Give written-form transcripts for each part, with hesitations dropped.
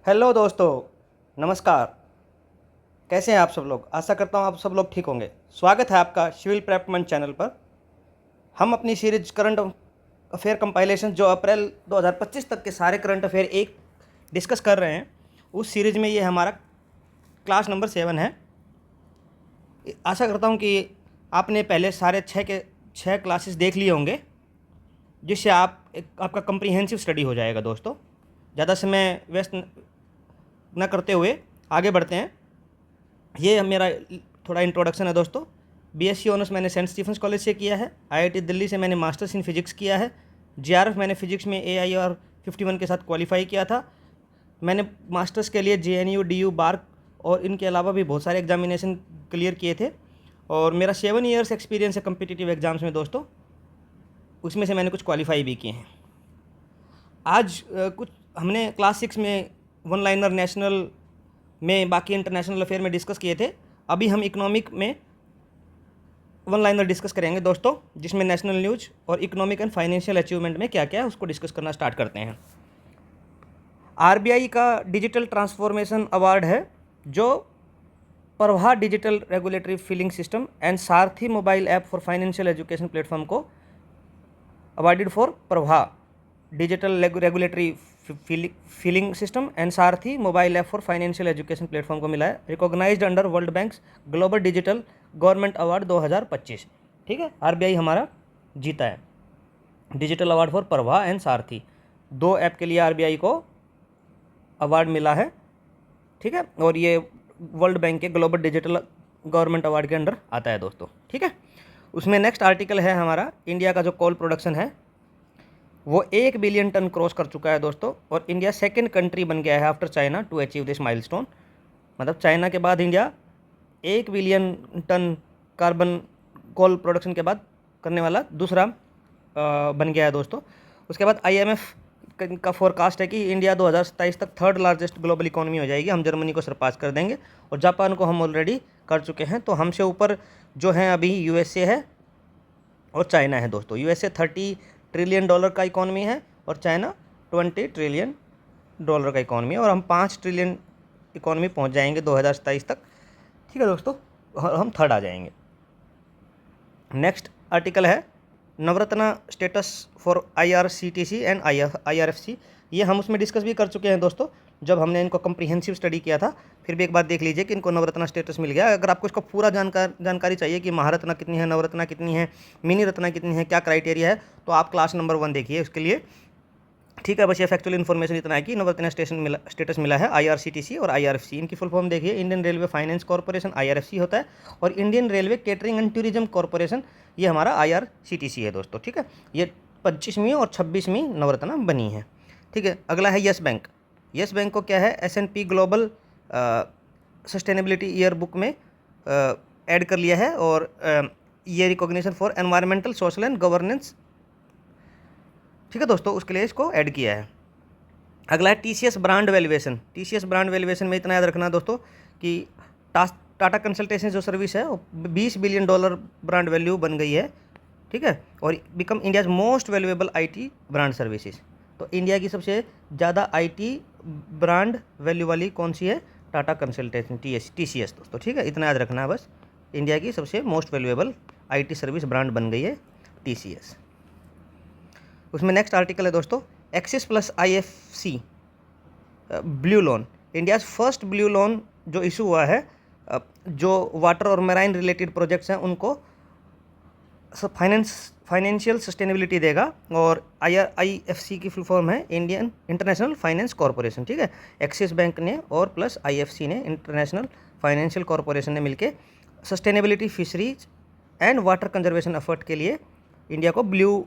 Hello दोस्तों, नमस्कार। कैसे हैं आप सब लोग? आशा करता हूँ आप सब लोग ठीक होंगे। स्वागत है आपका सिविल प्रेप मंच चैनल पर। हम अपनी सीरीज करंट अफेयर कंपाइलेशन जो अप्रैल 2025 तक के सारे करंट अफेयर एक डिस्कस कर रहे हैं, उस सीरीज में ये हमारा क्लास नंबर 7 है। आशा करता हूँ कि आपने पहले सारे छः क्लासेस देख लिए होंगे, जिससे आपका कम्प्रीहेंसिव स्टडी हो जाएगा। दोस्तों, ज़्यादा समय वेस्ट न करते हुए आगे बढ़ते हैं। ये मेरा थोड़ा इंट्रोडक्शन है दोस्तों। बीएससी ऑनर्स मैंने सेंट स्टीफेंस कॉलेज से किया है। आईआईटी दिल्ली से मैंने मास्टर्स इन फिजिक्स किया है। जीआरएफ मैंने फिजिक्स में AIR 51 के साथ क्वालिफाई किया था। मैंने मास्टर्स के लिए JNU DU बार्क और इनके अलावा भी बहुत सारे एग्जामिनेशन क्लियर किए थे। और मेरा 7 ईयर्स एक्सपीरियंस है कम्पिटिटिव एग्जाम्स में दोस्तों, उसमें से मैंने कुछ क्वालिफाई भी किए हैं। आज कुछ हमने क्लास 6 में वन लाइनर नेशनल में, बाकी इंटरनेशनल अफेयर में डिस्कस किए थे। अभी हम इकोनॉमिक में वन लाइनर डिस्कस करेंगे दोस्तों, जिसमें नेशनल न्यूज और इकोनॉमिक एंड फाइनेंशियल अचीवमेंट में क्या क्या है उसको डिस्कस करना स्टार्ट करते हैं। RBI का डिजिटल ट्रांसफॉर्मेशन अवार्ड है, जो Prabha digital regulatory filing system and Sarathi mobile app for financial education platform को awarded for Prabha digital regulatory filing system and Sarathi mobile app for financial education platform को मिला है। Recognised under World Bank's global digital government award 2025। ठीक है, RBI हमारा जीता है digital award for Prabha and Sarathi. 2 app के लिए RBI को अवार्ड मिला है। ठीक है, और ये वर्ल्ड बैंक के ग्लोबल डिजिटल गवर्नमेंट अवार्ड के अंडर आता है दोस्तों। ठीक है, उसमें नेक्स्ट आर्टिकल है हमारा, इंडिया का जो कोल प्रोडक्शन है वो 1 बिलियन टन क्रॉस कर चुका है दोस्तों, और इंडिया सेकंड कंट्री बन गया है after China to achieve this milestone. मतलब चाइना के बाद India 1 billion tonne carbon coal production के बाद करने वाला दूसरा बन गया है दोस्तों। उसके बाद IMF का फोरकास्ट है कि इंडिया 2027 तक थर्ड लार्जेस्ट ग्लोबल इकोनॉमी हो जाएगी। हम जर्मनी को सरपास कर देंगे, और जापान को हम ऑलरेडी कर चुके हैं। तो हमसे ऊपर जो है अभी USA है और चाइना है दोस्तों। USA $30 ट्रिलियन का इकॉनमी है, और चाइना $20 ट्रिलियन का इकॉनमी है, और हम 5 ट्रिलियन इकॉनमी पहुंच जाएंगे 2027 तक। ठीक है दोस्तों, और हम थर्ड आ जाएंगे। नेक्स्ट आर्टिकल है Navratna status for IRCTC and IRFC। ये हम उसमें डिस्कस भी कर चुके हैं दोस्तों, जब हमने इनको कम्प्रीहेंसिव स्टडी किया था। फिर भी एक बार देख लीजिए कि इनको नवरत्ना स्टेटस मिल गया। अगर आपको इसका पूरा जानकारी चाहिए कि महारत्ना कितनी है, नवरत्ना कितनी है, मिनी रत्ना कितनी है, क्या क्राइटेरिया है, तो आप क्लास नंबर 1 देखिए उसके लिए। ठीक है, बस ये फैक्चुअल इन्फॉर्मेशन इतना है कि नवरत्ना स्टेटस मिला है IRCTC और IRFC। इनकी फुल फॉर्म देखिए, Indian railway finance corporation IRFC होता है, और Indian railway catering and tourism corporation ये हमारा IRCTC है दोस्तों। ठीक है, ये 25वीं और 26वीं नवरत्ना बनी है। ठीक है, अगला है यस बैंक। यस बैंक को क्या है, S&P global sustainability year book में ऐड कर लिया है, और ये recognition for environmental social and governance. ठीक है दोस्तों, उसके लिए इसको ऐड किया है। अगला है TCS brand valuation. TCS brand valuation में इतना याद रखना दोस्तों कि टाटा कंसल्टेशन जो सर्विस है वो $20 बिलियन ब्रांड वैल्यू बन गई है। ठीक है, और become India's most valuable IT brand services. तो इंडिया की सबसे ज़्यादा IT ब्रांड वैल्यू वाली कौन सी है? टाटा कंसल्टेशन TCS दोस्तों। ठीक है, इतना याद रखना है बस। इंडिया की सबसे most valuable IT service brand बन गई है TCS। उसमें नेक्स्ट आर्टिकल है दोस्तों, axis plus IFC blue loan. India's first blue loan जो इशू हुआ है, जो वाटर और मैराइन रिलेटेड प्रोजेक्ट्स हैं उनको फाइनेंशियल सस्टेनेबिलिटी देगा। और IFC की फुल फॉर्म है इंडियन इंटरनेशनल फाइनेंस कॉरपोरेशन। ठीक है, एक्सिस बैंक ने और प्लस IFC ने, इंटरनेशनल फाइनेंशियल कॉरपोरेशन ने मिलकर sustainability, fisheries and water conservation effort के लिए इंडिया को ब्लू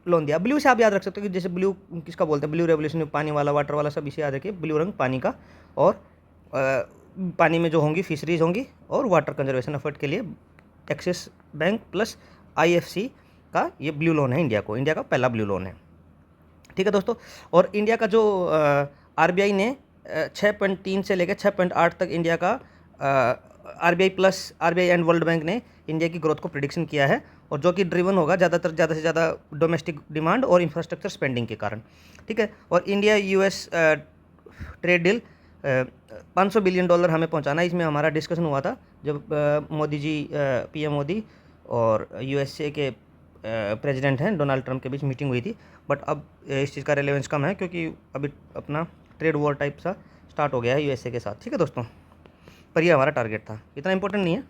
लोन दिया। ब्लू से आप याद रख सकते हो कि जैसे ब्लू किसका बोलते हैं, ब्लू रेवोल्यूशन में पानी वाला, वाटर वाला, सब इसे याद रखिए। ब्लू रंग पानी का, और पानी में जो होंगी फिशरीज होंगी, और वाटर कंजर्वेशन एफर्ट के लिए एक्सिस बैंक प्लस IFC का ये ब्लू लोन है इंडिया को। इंडिया का पहला ब्लू लोन है। ठीक है दोस्तों, और इंडिया का जो RBI ने 6.3 से लेकर 6.8 तक इंडिया का RBI एंड वर्ल्ड बैंक ने इंडिया की ग्रोथ को प्रिडिक्शन किया है, और जो कि ड्रिवन होगा ज़्यादा से ज़्यादा डोमेस्टिक डिमांड और इंफ्रास्ट्रक्चर स्पेंडिंग के कारण। ठीक है, और India US trade deal $500 billion हमें पहुंचाना है। इसमें हमारा डिस्कशन हुआ था जब मोदी जी, पीएम मोदी और यूएसए के प्रेसिडेंट हैं डोनाल्ड ट्रंप के बीच मीटिंग हुई थी। बट अब इस चीज़ का रेलेवेंस कम है क्योंकि अभी अपना ट्रेड वॉर टाइप सा स्टार्ट हो गया है यूएसए के साथ, ठीक है दोस्तों। पर ये हमारा टारगेट था, इतना इंपॉर्टेंट नहीं है।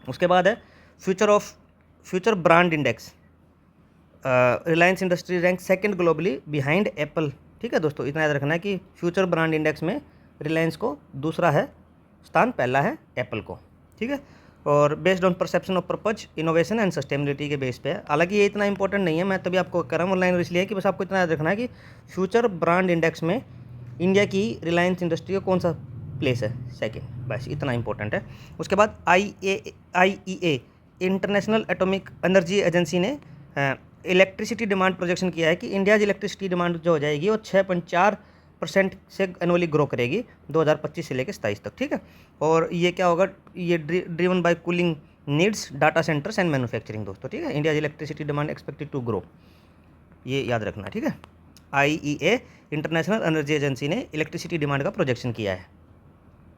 उसके बाद है future brand index. Reliance industry rank second globally behind Apple, ठीक है दोस्तों। इतना याद रखना है कि फ्यूचर ब्रांड इंडेक्स में रिलायंस को दूसरा है स्थान, पहला है एप्पल को, ठीक है। और based on perception of purpose, innovation and sustainability के बेस पे है। हालांकि ये इतना इंपॉर्टेंट नहीं है, मैं तभी आपको कर रहा हूँ ऑनलाइन इसलिए कि बस आपको इतना याद रखना है कि फ्यूचर ब्रांड इंडेक्स में इंडिया की रिलायंस इंडस्ट्री का कौन सा प्लेस है, सेकेंड, बस इतना इंपॉर्टेंट है। उसके बाद IEA international atomic energy agency ने इलेक्ट्रिसिटी डिमांड प्रोजेक्शन किया है कि इंडिया की इलेक्ट्रिसिटी डिमांड जो हो जाएगी वो 6.4% से एनुअली ग्रो करेगी 2025 से लेकर 27 तक, ठीक है। और ये क्या होगा, ये driven by cooling needs, data centres and manufacturing दोस्तों, ठीक है। इंडिया की electricity demand expected to grow, ये याद रखना, ठीक है। IEA इंटरनेशनल एनर्जी एजेंसी ने इलेक्ट्रिसिटी डिमांड का प्रोजेक्शन किया है।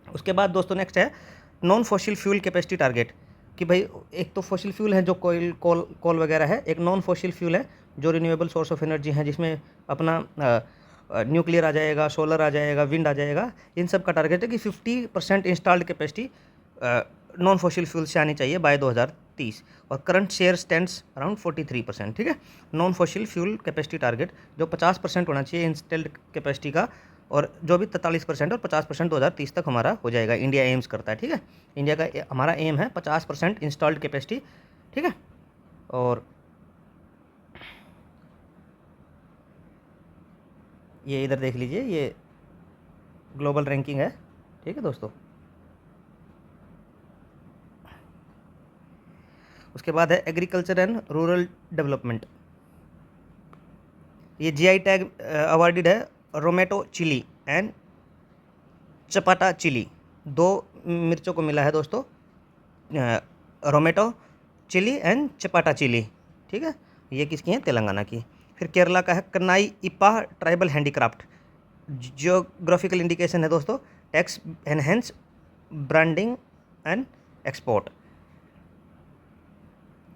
उसके बाद दोस्तों नेक्स्ट है non fossil fuel capacity target, कि भाई एक तो फॉसिल फ्यूल है जो कोल वगैरह है, एक नॉन फॉसिल फ्यूल है जो रिन्यूएबल सोर्स ऑफ एनर्जी है, जिसमें अपना न्यूक्लियर आ जाएगा, सोलर आ जाएगा, विंड आ जाएगा। इन सब का टारगेट है कि 50% installed capacity non fossil fuel से आनी चाहिए बाय 2030, और करंट शेयर स्टैंड्स अराउंड 43%, ठीक है। Non fossil fuel capacity target जो 50% होना चाहिए इंस्टॉल्ड कैपेसिटी का, और जो भी 43% और 50% 2030 तक हमारा हो जाएगा, इंडिया एम्स करता है, ठीक है। इंडिया का हमारा एम है 50% इंस्टॉल्ड कैपेसिटी, ठीक है। और ये इधर देख लीजिए, ये ग्लोबल रैंकिंग है, ठीक है दोस्तों। उसके बाद है एग्रीकल्चर एंड रूरल डेवलपमेंट, ये GI टैग अवार्डेड है रोमेटो चिली एंड चपाटा चिली, दो मिर्चों को मिला है दोस्तों, रोमेटो चिली एंड चपाटा चिली, ठीक है। ये किसकी है, तेलंगाना की। फिर केरला का है कन्नाई इप्पा ट्राइबल हैंडीक्राफ्ट, जियोग्राफिकल इंडिकेशन है दोस्तों, tax enhance branding and export.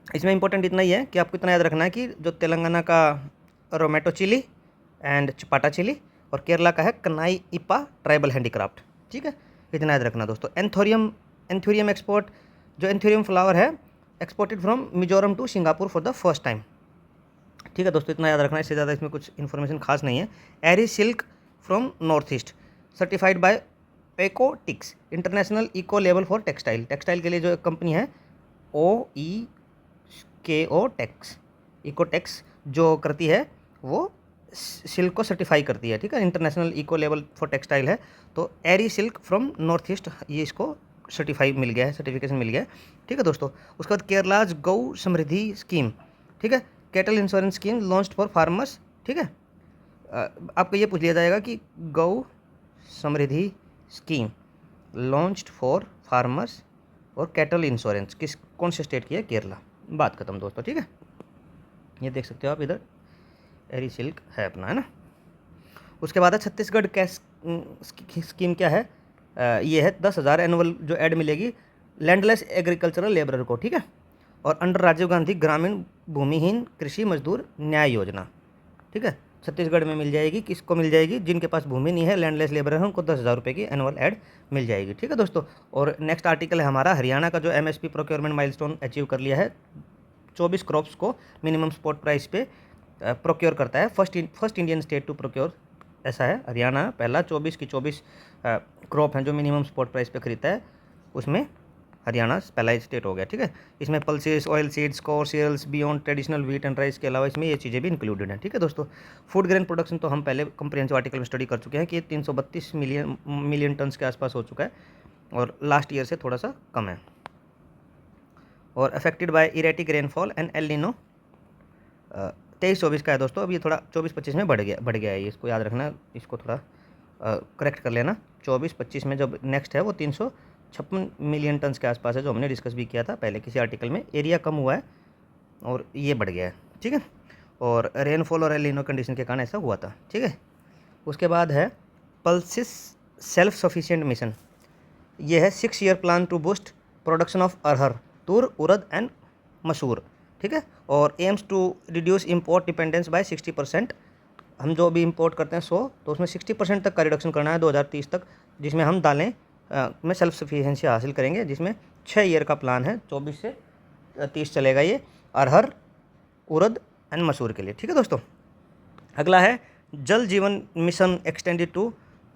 इसमें इंपॉर्टेंट इतना ही है कि आपको इतना याद रखना है कि जो तेलंगाना का रोमेटो चिली एंड चपाटा चिली, और केरला का है कन्नाई इप्पा ट्राइबल हैंडीक्राफ्ट, ठीक है। इतना याद रखना दोस्तों। एंथोरियम एक्सपोर्ट, जो एंथोरियम फ्लावर है exported from Mizoram to Singapore for the first time, ठीक है दोस्तों। इतना याद रखना है, इससे ज़्यादा इसमें कुछ इन्फॉर्मेशन खास नहीं है। Eri silk from North East certified by Oekotex international eco level for textile, textile के लिए जो एक कंपनी है OEKO इकोटेक्स जो करती है वो सिल्क को सर्टिफाई करती है, ठीक है। International eco level for textile है, तो eri silk from North East, ये इसको सर्टिफाई मिल गया है, सर्टिफिकेशन मिल गया है, ठीक है दोस्तों। उसके बाद केरलाज गौ समृद्धि स्कीम, ठीक है, cattle insurance scheme launched for farmers, ठीक है। आपको ये पूछ लिया जाएगा कि गौ समृद्धि स्कीम लॉन्च्ड फॉर फार्मर्स और कैटल इंश्योरेंस कौन से स्टेट की है, केरला, बात खत्म दोस्तों, ठीक है। ये देख सकते हो आप, इधर एरी सिल्क है अपना, है ना। उसके बाद है छत्तीसगढ़ कैश स्कीम, क्या है, ये है 10,000 एनुअल जो ऐड मिलेगी लैंडलेस एग्रीकल्चरल लेबरर को, ठीक है। और अंडर राजीव गांधी ग्रामीण भूमिहीन कृषि मजदूर न्याय योजना, ठीक है, छत्तीसगढ़ में मिल जाएगी। किसको मिल जाएगी, जिनके पास भूमि नहीं है, लैंडलेस लेबरर है, उनको 10,000 रुपये की एनुअल ऐड मिल जाएगी, ठीक है दोस्तों। और नेक्स्ट आर्टिकल है हमारा हरियाणा का, जो MSP प्रोक्योरमेंट माइलस्टोन अचीव कर लिया है, 24 क्रॉप्स को मिनिमम स्पॉट प्राइस पे प्रोक्योर करता है, first Indian state to procure, ऐसा है हरियाणा, पहला 24 की 24 क्रॉप हैं जो मिनिमम स्पॉट प्राइस पे खरीदता है, उसमें हरियाणा पहला स्टेट हो गया, ठीक है। इसमें pulses, oil seeds, core cereals beyond traditional wheat and rice के अलावा इसमें ये चीज़ें भी इंक्लूडेड हैं, ठीक है दोस्तों। फूड ग्रेन प्रोडक्शन तो हम पहले कंप्रिहेंसिव आर्टिकल में स्टडी कर चुके हैं कि 332 मिलियन टन्स के आसपास हो चुका है, और लास्ट ईयर से थोड़ा सा कम है। और affected by erratic rainfall and El Nino 23-24 का है दोस्तों। अब ये थोड़ा 24-25 में बढ़ गया है, इसको याद रखना, इसको थोड़ा करेक्ट कर लेना। 24-25 में जब नेक्स्ट है वो 356 मिलियन टन्स के आसपास है, जो हमने डिस्कस भी किया था पहले किसी आर्टिकल में। एरिया कम हुआ है और ये बढ़ गया है, ठीक है। और रेनफॉल और एल नीनो कंडीशन के कारण ऐसा हुआ था, ठीक है। उसके बाद है पल्सिस सेल्फ सफिशिएंट मिशन। ये है 6 year plan to boost production of arhar, tur, urad and masoor, ठीक है। और aims to reduce import dependence by 60%। हम जो भी इंपोर्ट करते हैं 100, तो उसमें 60% तक का रिडक्शन करना है 2030 तक, जिसमें हम दालें में सेल्फ सफिशिएंसी हासिल करेंगे, जिसमें 6 ईयर का प्लान है, 24 से 30 चलेगा ये, अरहर, उड़द एंड मसूर के लिए, ठीक है दोस्तों। अगला है जल जीवन मिशन एक्सटेंडेड टू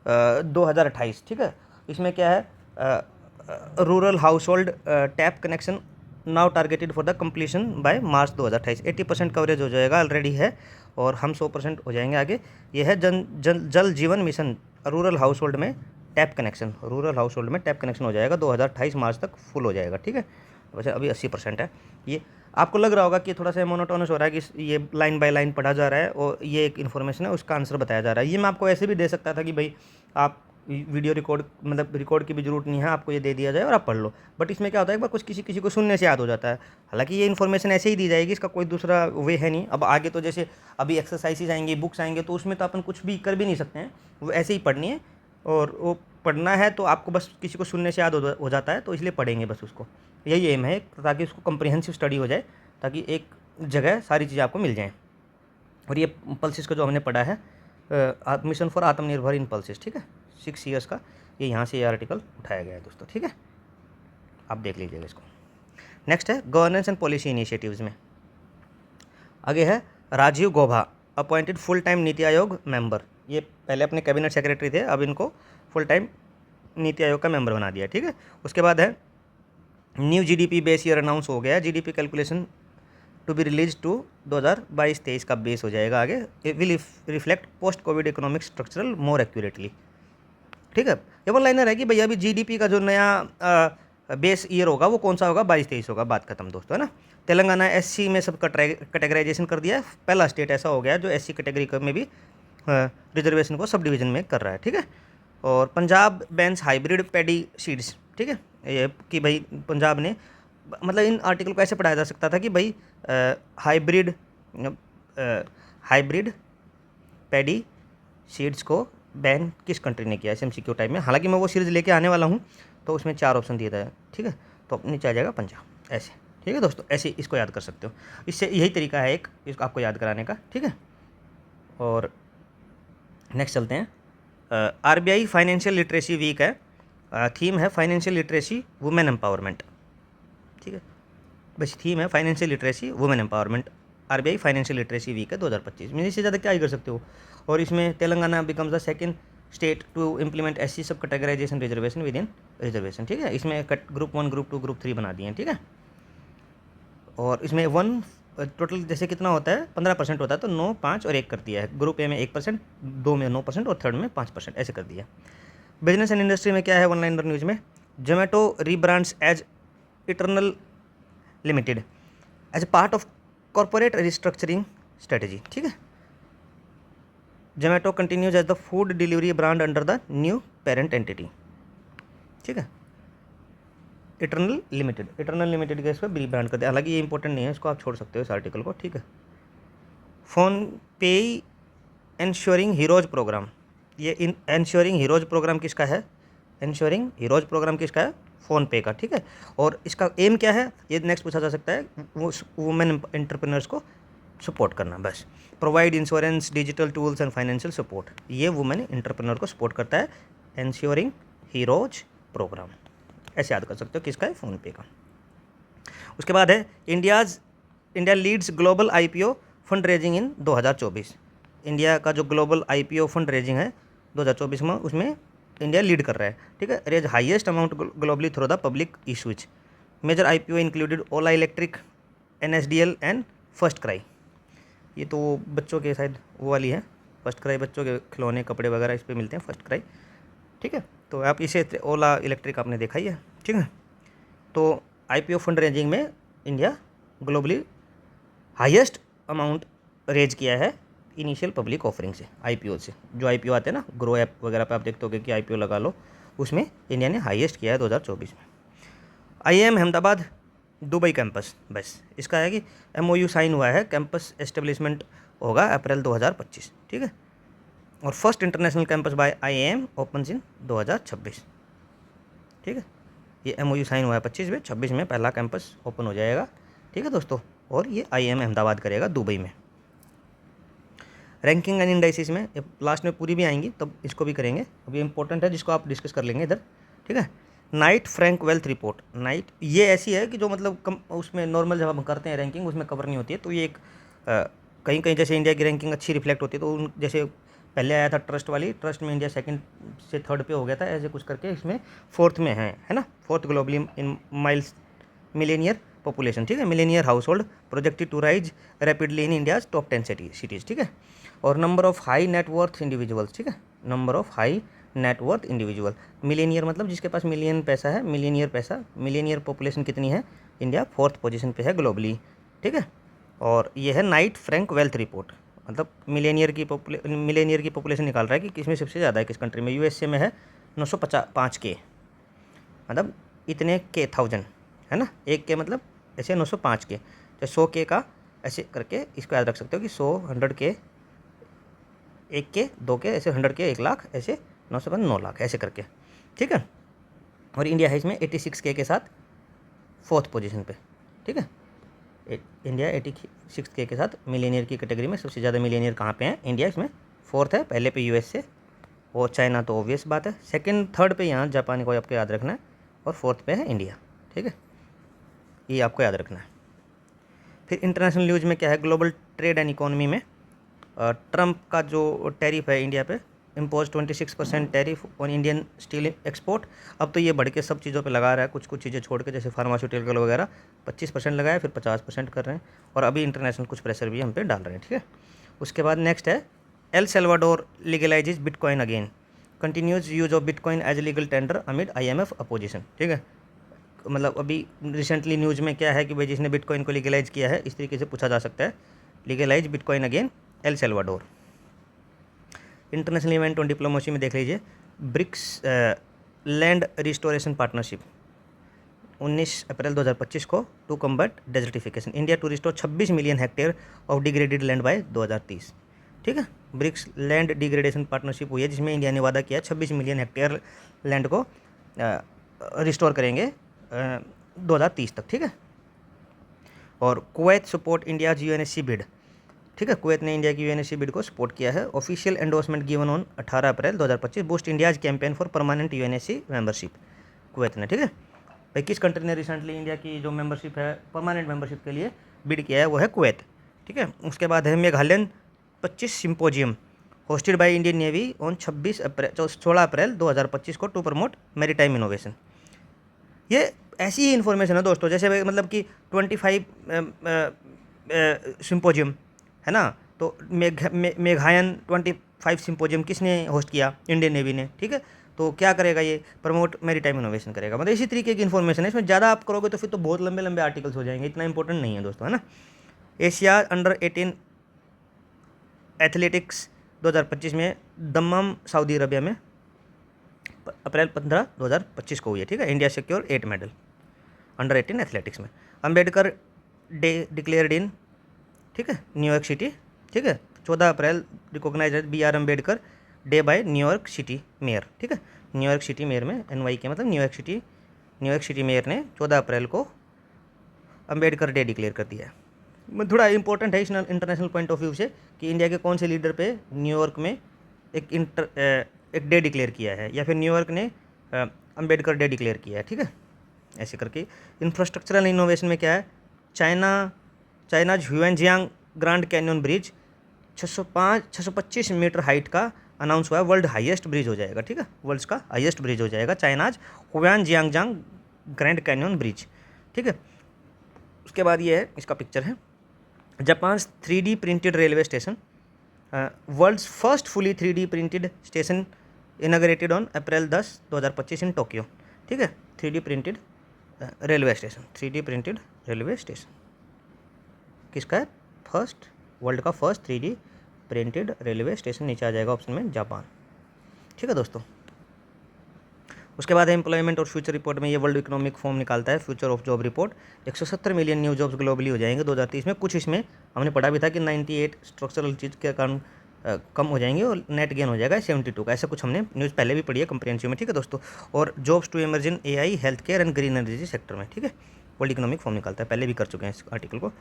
2028, ठीक है। इसमें क्या है, rural house hold tap connection now targeted for the completion by March 2028। 80% coverage हो जाएगा, ऑलरेडी है, और हम 100% हो जाएंगे आगे। ये है जल जीवन मिशन रूरल हाउस होल्ड में tap connection, rural house hold में टैप कनेक्शन हो जाएगा 2028 मार्च तक फुल हो जाएगा, ठीक है। वैसे अभी 80% है। ये आपको लग रहा होगा कि थोड़ा सा मोनोटोनस हो रहा है कि ये लाइन बाय लाइन पढ़ा जा रहा है और ये एक इन्फॉर्मेशन है, उसका आंसर बताया जा रहा है। ये मैं आपको ऐसे भी दे सकता था कि भाई आप वीडियो रिकॉर्ड, मतलब रिकॉर्ड की भी जरूरत नहीं है, आपको ये दे दिया जाए और आप पढ़ लो। बट इसमें क्या होता है, एक बार कुछ किसी को सुनने से याद हो जाता है। हालांकि ये इन्फॉर्मेशन ऐसे ही दी जाएगी, इसका कोई दूसरा वे है नहीं। अब आगे तो जैसे अभी एक्सरसाइजेज आएंगी, बुक्स आएंगे, तो उसमें तो अपन कुछ भी कर भी नहीं सकते हैं, वो ऐसे ही पढ़नी है। और वो पढ़ना है तो आपको बस किसी को सुनने से याद हो जाता है, तो इसलिए पढ़ेंगे बस उसको। यही एम है, ताकि उसको कम्प्रिहेंसिव स्टडी हो जाए, ताकि एक जगह सारी चीज़ें आपको मिल जाएँ। और ये पल्सिस का जो हमने पढ़ा है, मिशन फॉर आत्मनिर्भर इन पल्सिस, ठीक है, 6 ईयर्स का, ये यहाँ से ये आर्टिकल उठाया गया है दोस्तों, ठीक है। आप देख लीजिएगा इसको। नेक्स्ट है गवर्नेंस एंड पॉलिसी इनिशिएटिव्स में। आगे है Rajiv Gauba appointed full time NITI Aayog member. ये पहले अपने कैबिनेट सेक्रेटरी थे, अब इनको फुल टाइम नीति आयोग का मेंबर बना दिया, ठीक है। उसके बाद है new GDP base year announce हो गया है, GDP calculation to be release to 2022-23 का बेस हो जाएगा आगे। It will reflect post COVID economic structural more accurately, ठीक है। ये वन लाइनर है कि भैया अभी जीडीपी का जो नया बेस ईयर होगा वो कौन सा होगा, 22-23 होगा, बात खत्म दोस्तों, है ना। तेलंगाना एससी में सब कैटेगराइजेशन कर दिया है, पहला स्टेट ऐसा हो गया जो एससी कैटेगरी में भी रिजर्वेशन को सब डिवीजन में कर रहा है, ठीक है। और Punjab bans hybrid paddy seeds, ठीक है। ये कि भाई पंजाब ने, मतलब इन आर्टिकल को ऐसे पढ़ाया जा सकता था कि भाई हाइब्रिड पैडी सीड्स को बैन किस कंट्री ने किया, एमसीक्यू टाइप में। हालांकि मैं वो सीरीज़ लेके आने वाला हूँ, तो उसमें 4 ऑप्शन दिया था, ठीक है। तो नीचे आ जाएगा पंजाब, ऐसे, ठीक है दोस्तों, ऐसे इसको याद कर सकते हो। इससे यही तरीका है एक इसको आपको याद कराने का, ठीक है। और नेक्स्ट चलते हैं, आरबीआई फाइनेंशियल लिटरेसी वीक है, थीम है फाइनेंशियल लिटरेसी वुमेन एम्पावरमेंट, ठीक है। बस थीम है financial literacy women empowerment, RBI financial literacy week है 2025 में। इससे ज़्यादा क्या ही कर सकते हो। और इसमें Telangana becomes the second state to implement SC sub categorisation reservation within reservation, ठीक है। इसमें ग्रुप 1, ग्रुप 2, ग्रुप 3 बना दिए हैं, ठीक है। और इसमें 1 टोटल जैसे कितना होता है, 15% होता है, तो 9, 5 और 1 कर दिया है। ग्रुप ए में 1%, 2 में 9% और थर्ड में 5%, ऐसे कर दिया। बिजनेस एंड इंडस्ट्री में क्या है, वन लाइनर न्यूज़ में, Zomato rebrands as Eternal limited as a part of corporate restructuring strategy, ठीक है। Zomato continues as the food delivery brand under the new parent entity, ठीक है। इटर्नल लिमिटेड के इस पर रीब्रांड कर दिया। हालांकि ये इंपॉर्टेंट नहीं है, इसको आप छोड़ सकते हो इस आर्टिकल को, ठीक है। फोन पे इंश्योरिंग हीरोज प्रोग्राम, ये इंश्योरिंग हीरोज प्रोग्राम किसका है, इंश्योरिंग हीरोज प्रोग्राम किसका है, फ़ोन पे का, ठीक है। और इसका एम क्या है, ये नेक्स्ट पूछा जा सकता है, वो वुमेन एंटरप्रेन्योर्स को सपोर्ट करना, बस। Provide insurance, digital tools and financial support, ये वुमेन एंटरप्रेन्योर को सपोर्ट करता है, इंश्योरिंग हीरोज प्रोग्राम, ऐसे याद कर सकते हो किसका है, फ़ोन पे का। उसके बाद है India leads global IPO fund raising in 2024। India का जो ग्लोबल आईपीओ फंड रेजिंग है 2024 में, उसमें इंडिया लीड कर रहा है, ठीक है। Raise highest amount globally through the public issues. Major IPO included Ola electric, NSDL and FirstCry. ये तो बच्चों के शायद वो वाली है, फर्स्ट क्राई बच्चों के खिलौने, कपड़े वगैरह इस पे मिलते हैं, फर्स्ट क्राई, ठीक है। तो आप इसे ओला इलेक्ट्रिक आपने देखा ही है, ठीक है। तो आईपीओ फंड रेजिंग में India globally highest amount raise किया है इनिशियल पब्लिक ऑफरिंग से, आईपीओ से। जो आईपीओ आते हैं ना, ग्रो ऐप वगैरह पे आप देखते होगे कि आईपीओ लगा लो, उसमें इंडिया ने हाईएस्ट किया है 2024 में। आईआईएम अहमदाबाद दुबई कैंपस, बस इसका है कि एमओयू साइन हुआ है, कैंपस एस्टेब्लिशमेंट होगा अप्रैल 2025, ठीक है। और first international campus by IIM open in 2026। ठीक है, ये MOU साइन हुआ है 25 में, 26 में पहला कैंपस ओपन हो जाएगा। ठीक है दोस्तों, और ये IIM अहमदाबाद करेगा दुबई में। रैंकिंग एंड इंडाइसिस में लास्ट में पूरी भी आएंगी, तब इसको भी करेंगे। अभी इंपॉर्टेंट है जिसको आप डिस्कस कर लेंगे इधर। ठीक है, Knight Frank wealth report. Night ये ऐसी है कि जो मतलब कम उसमें नॉर्मल जब हम करते हैं रैंकिंग उसमें कवर नहीं होती है, तो ये एक कहीं कहीं जैसे इंडिया की रैंकिंग अच्छी रिफ्लेक्ट होती है, तो उन जैसे पहले आया था ट्रस्ट वाली, ट्रस्ट में इंडिया सेकंड से थर्ड पे हो गया था, ऐसे कुछ करके इसमें फोर्थ में है ना, fourth globally in miles millionaire population. ठीक है, millionaire household projected to rise rapidly in India's top 10 cities. ठीक है, और number of high net worth individuals. ठीक है, number of high net worth individual. Millionaire मतलब जिसके पास मिलियन पैसा है, मिलेनियर पैसा, मिलेनियर पॉपुलेशन कितनी है, इंडिया फोर्थ पोजीशन पे है ग्लोबली। ठीक है, और ये है नाइट फ्रैंक वेल्थ रिपोर्ट, मतलब मिलेनियर की पॉपुलेशन निकाल रहा है कि किसमें सबसे ज़्यादा है, किस कंट्री में। USA में है 955 के, मतलब इतने के थाउजेंड है ना, एक के मतलब ऐसे 905 के, तो 100 के का ऐसे करके इसको याद रख सकते हो कि 100 100 के, एक के, दो के, ऐसे 100 के 1 लाख, ऐसे 9 लाख ऐसे करके। ठीक है, और इंडिया है इसमें 86 के साथ फोर्थ पोजीशन पे। ठीक है, इंडिया 86 के साथ मिलेनियर की कैटेगरी में सबसे ज़्यादा मिलेनियर कहाँ पे हैं, इंडिया इसमें फोर्थ है, पहले पे USA और चाइना तो ऑब्वियस बात है, सेकंड थर्ड पे यहाँ जापान को आपको याद रखना है, और फोर्थ पे है इंडिया। ठीक है, ये आपको याद रखना है। फिर इंटरनेशनल न्यूज़ में क्या है, ग्लोबल ट्रेड एंड इकोनॉमी में ट्रंप का जो टैरिफ है इंडिया पे, impose 26% tariff on Indian steel export. अब तो ये बढ़ के सब चीज़ों पे लगा रहा है, कुछ कुछ चीज़ें छोड़ के, जैसे फार्मास्यूटिकल वगैरह 25% लगाया, फिर 50% कर रहे हैं, और अभी इंटरनेशनल कुछ प्रेशर भी हम पे डाल रहे हैं। ठीक है, उसके बाद नेक्स्ट है El Salvador legalises bitcoin again, continues use of bitcoin as legal tender amid IMF opposition. ठीक है, मतलब अभी रिसेंटली न्यूज़ में क्या है कि भाई जिसने बिटकॉइन को लीगलाइज किया है, इस तरीके से पूछा जा सकता है, legalise bitcoin again El Salvador. International event on diplomacy में देख लीजिए, BRICS land restoration partnership 19 April 2025 को, to combat desertification, India to restore 26 million hectare of degraded land by 2030। ठीक है, ब्रिक्स लैंड डिग्रेडेशन पार्टनरशिप हुई है, जिसमें इंडिया ने वादा किया 26 मिलियन हेक्टेयर लैंड को रिस्टोर करेंगे 2030 तक। ठीक है, और Kuwait support India UNSC bid. ठीक है, कुवैत ने इंडिया की UNSC बिड को सपोर्ट किया है। Official endorsement given on 18 April 2025, boost India's campaign for permanent UNSC membership, Kuwait ने। ठीक है भाई, किस कंट्री ने रिसेंटली इंडिया की जो मेंबरशिप है, परमानेंट मेंबरशिप के लिए बिड किया है, वो है कुवैत। ठीक है, उसके बाद है Meghalayan 25 symposium hosted by Indian navy on 16 अप्रैल 2025 को, टू प्रमोट मैरीटाइम इनोवेशन। ये ऐसी ही इन्फॉर्मेशन है दोस्तों, जैसे मतलब कि 25 सिंपोजियम है ना, तो मेघायन 25 सिंपोजियम किसने होस्ट किया, इंडियन नेवी ने। ठीक है, तो क्या करेगा ये, प्रमोट मैरीटाइम इनोवेशन करेगा, मतलब इसी तरीके की इन्फॉर्मेशन है। इसमें ज़्यादा आप करोगे तो फिर तो बहुत लंबे लंबे आर्टिकल्स हो जाएंगे, इतना इंपॉर्टेंट नहीं है दोस्तों, है ना। एशिया अंडर 18 एथलेटिक्स 2025 में दम्माम सऊदी अरबिया में अप्रैल 15 2025 को हुई है। ठीक है, India secure 8 medal under 18 athletics में। अम्बेडकर डे डिक्लेयर्ड इन, ठीक है, न्यूयॉर्क सिटी। ठीक है, 14 April recognize BR Ambedkar day by New York city mayor. ठीक है, न्यूयॉर्क सिटी मेयर में NY के मतलब न्यूयॉर्क सिटी मेयर ने 14 अप्रैल को अम्बेडकर डे डिक्लेयर कर दिया है। थोड़ा इंपॉर्टेंट है इंटरनेशनल पॉइंट ऑफ व्यू से कि इंडिया के कौन से लीडर पे न्यूयॉर्क में एक डे डिक्लेयर किया है, या फिर न्यूयॉर्क ने अम्बेडकर डे डिक्लेयर किया है। ठीक है, ऐसे करके। इंफ्रास्ट्रक्चरल इनोवेशन में क्या है, China Huajiang grand canyon bridge 625 metre height का अनाउंस हुआ है, वर्ल्ड हाईएस्ट ब्रिज हो जाएगा। ठीक है, वर्ल्ड का हाईएस्ट ब्रिज हो जाएगा China's Huajiang grand canyon bridge. ठीक है, उसके बाद ये है, इसका पिक्चर है, Japan 3D printed railway station, world's first fully 3D printed station inaugurated on April 10 2025 in Tokyo. ठीक है, 3D printed railway station, 3D printed railway station किसका है, फर्स्ट, वर्ल्ड का first 3D printed railway station, नीचे आ जाएगा option में Japan. ठीक है दोस्तों, उसके बाद है एम्प्लॉयमेंट और फ्यूचर रिपोर्ट में ये वर्ल्ड इकोनॉमिक फोरम निकालता है future of job report, 170 million new jobs globally हो जाएंगे 2030 में। कुछ इसमें हमने पढ़ा भी था कि 98 स्ट्रक्चरल चीज़ के कारण कम हो जाएंगे और नेट गेन हो जाएगा 72 का। ऐसा कुछ हमने न्यूज़ पहले भी पढ़ी है कंप्रिहेंसिव में, ठीक है दोस्तों। और jobs to emerge in AI, health care and green energy sector में, ठीक है, वर्ल्ड इकोनॉमिक फोरम निकालता है, पहले भी कर चुके हैं इस आर्टिकल को।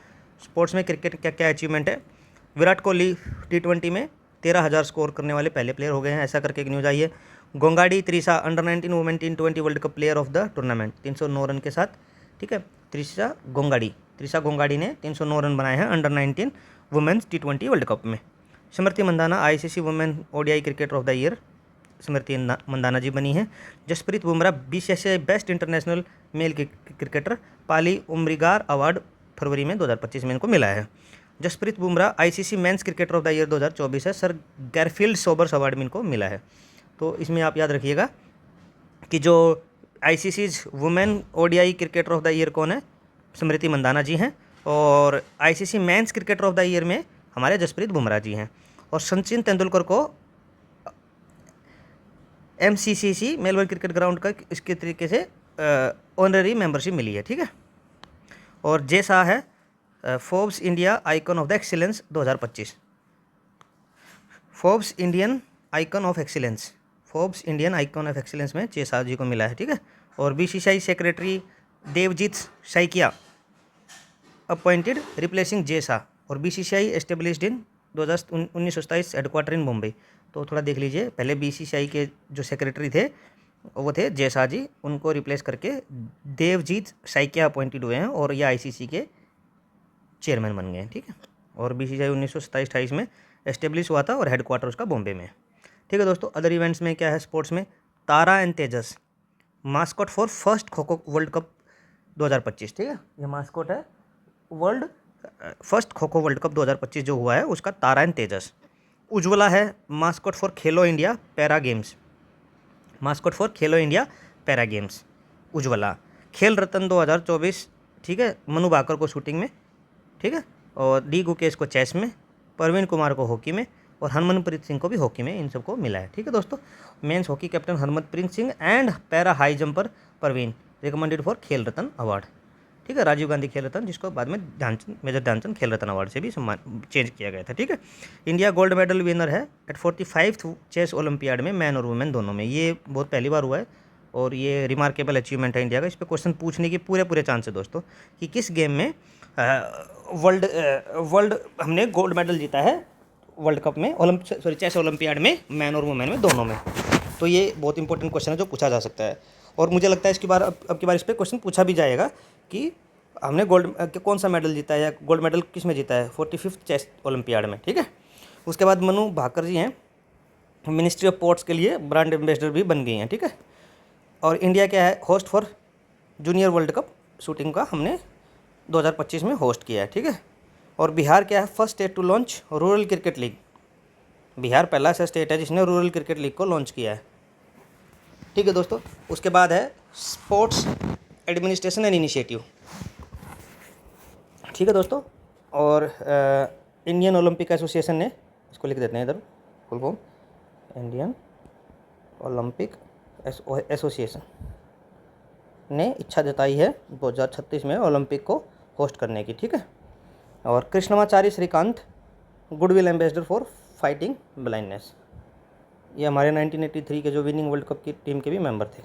स्पोर्ट्स में क्रिकेट क्या क्या अचीवमेंट है। विराट कोहली T20 में 13,000 स्कोर करने वाले पहले प्लेयर हो गए हैं, ऐसा करके एक न्यूज़ आई है। Gongadi Trisha under nineteen women T20 world cup player of the tournament 309 run के साथ, ठीक है। त्रिशा गोंगाडी ने 309 रन बनाए हैं under-19 women's T20 world cup में। Smriti Mandhana ICC women ODI cricketer of the year Smriti Mandhana ji बनी है। Jasprit Bumrah BCCI best international male cricketer Polly Umrigar award फरवरी में 2025 में इनको मिला है। Jasprit Bumrah ICC men's cricketer of the year 2024 है, सर गैरफील्ड सोबर्स अवार्ड में इनको मिला है। तो इसमें आप याद रखिएगा कि जो ICC's women ODI cricketer of the year कौन है, स्मृति मंदाना जी हैं, और ICC men's cricketer of the year में हमारे जसप्रीत बुमराह जी हैं। और सचिन तेंदुलकर को MCCC मेलबर्न क्रिकेट ग्राउंड का इसके तरीके से ऑनररी मेंबरशिप मिली है, ठीक है। और जे शाह है Forbes India icon of the excellence 2025, Forbes Indian icon of excellence में जे शाह जी को मिला है, ठीक है। और BCCI secretary Devajit Saikia appointed replacing Jay Shah, और BCCI established in 1927 headquarter in Mumbai. तो थोड़ा देख लीजिए, पहले BCCI के जो सेक्रेटरी थे वो थे जे शाह जी, उनको रिप्लेस करके देवजीत सैकिया अपॉइंटेड हुए हैं और ये ICC के चेयरमैन बन गए हैं, ठीक है। और BCCI 1927-28 में एस्टेब्लिश हुआ था और हेडक्वार्टर उसका बॉम्बे में है, ठीक है दोस्तों। अदर इवेंट्स में क्या है स्पोर्ट्स में, Tara and Tejas mascot for first kho kho world cup 2025, ठीक है। ये मास्कॉट है फर्स्ट खो-खो वर्ल्ड कप 2025 जो हुआ है उसका, तारा एंड तेजस। उज्ज्वला है mascot for Khelo India para games, Ujjwala. खेल रत्न 2024, ठीक है, मनु भाकर को शूटिंग में, ठीक है, और D गुकेश को चेस में, परवीन कुमार को हॉकी में, और हरमनप्रीत सिंह को भी हॉकी में, इन सबको मिला है, ठीक है दोस्तों। Men's hockey captain Harmanpreet Singh and para high jumper Parveen recommended for खेल रत्न अवार्ड, ठीक है। राजीव गांधी खेल रत्न, जिसको बाद में मेजर ध्यानचंद खेल रत्न अवार्ड से भी सम्मान चेंज किया गया था, ठीक है। इंडिया गोल्ड मेडल विनर है एट 45th चेस ओलंपियाड में, मैन और वुमेन दोनों में, ये बहुत पहली बार हुआ है और ये रिमार्केबल अचीवमेंट है इंडिया का। इस पर क्वेश्चन पूछने के पूरे चांस है दोस्तों कि किस गेम में वर्ल्ड हमने गोल्ड मेडल जीता है वर्ल्ड कप में, चेस ओलंपियाड में, मैन और वुमेन में दोनों में। तो ये बहुत इंपॉर्टेंट क्वेश्चन है जो पूछा जा सकता है, और मुझे लगता है इसकी बार अब की बार इस पर क्वेश्चन पूछा भी जाएगा कि हमने कौन सा मेडल जीता है या गोल्ड मेडल किस में जीता है 45th चेस ओलंपियाड में, ठीक है। उसके बाद मनु भाकर जी हैं, मिनिस्ट्री ऑफ पोर्ट्स के लिए ब्रांड एम्बेसडर भी बन गई हैं, ठीक है। और इंडिया क्या है, host for junior world cup shooting का हमने 2025 में होस्ट किया है, ठीक है। और बिहार क्या है, first state to launch rural cricket league, Bihar पहला ऐसा स्टेट है जिसने रूरल क्रिकेट लीग को लॉन्च किया है, ठीक है दोस्तों। उसके बाद है स्पोर्ट्स एडमिनिस्ट्रेशन एंड इनिशिएटिव, ठीक है दोस्तों। और इंडियन ओलंपिक एसोसिएशन ने, इसको लिख देते हैं इधर full form, Indian Olympic association ने इच्छा जताई है 2036 में ओलंपिक को होस्ट करने की, ठीक है। और Krishnamachari Srikkanth goodwill ambassador for fighting blindness, ये हमारे 1983 के जो विनिंग वर्ल्ड कप की टीम के भी मेंबर थे,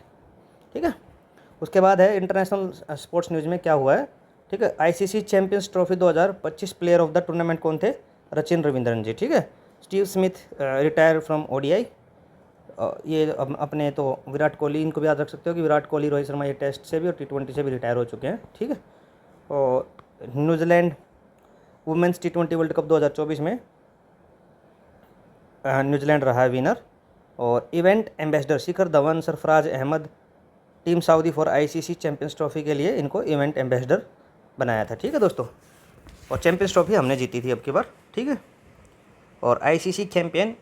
ठीक है। उसके बाद है इंटरनेशनल स्पोर्ट्स न्यूज़ में क्या हुआ है, ठीक है। ICC champions trophy 2025 player of the tournament कौन थे, रचिन रविंद्रन जी, ठीक है। Steve Smith retire from ODI, ये अपने तो विराट कोहली, इनको भी याद रख सकते हो कि विराट कोहली, रोहित शर्मा ये टेस्ट से भी और T20 से भी रिटायर हो चुके हैं, ठीक है। और New Zealand women's T20 world cup 2024 में न्यूजीलैंड रहा है विनर। और event ambassador Shikhar Dhawan, Sarfaraz Ahmed, Tim Southee for ICC champions trophy के लिए इनको इवेंट एम्बेसडर बनाया था, ठीक है दोस्तों। और चैंपियंस ट्रॉफी हमने जीती थी अब की बार, ठीक है। और ICC campaign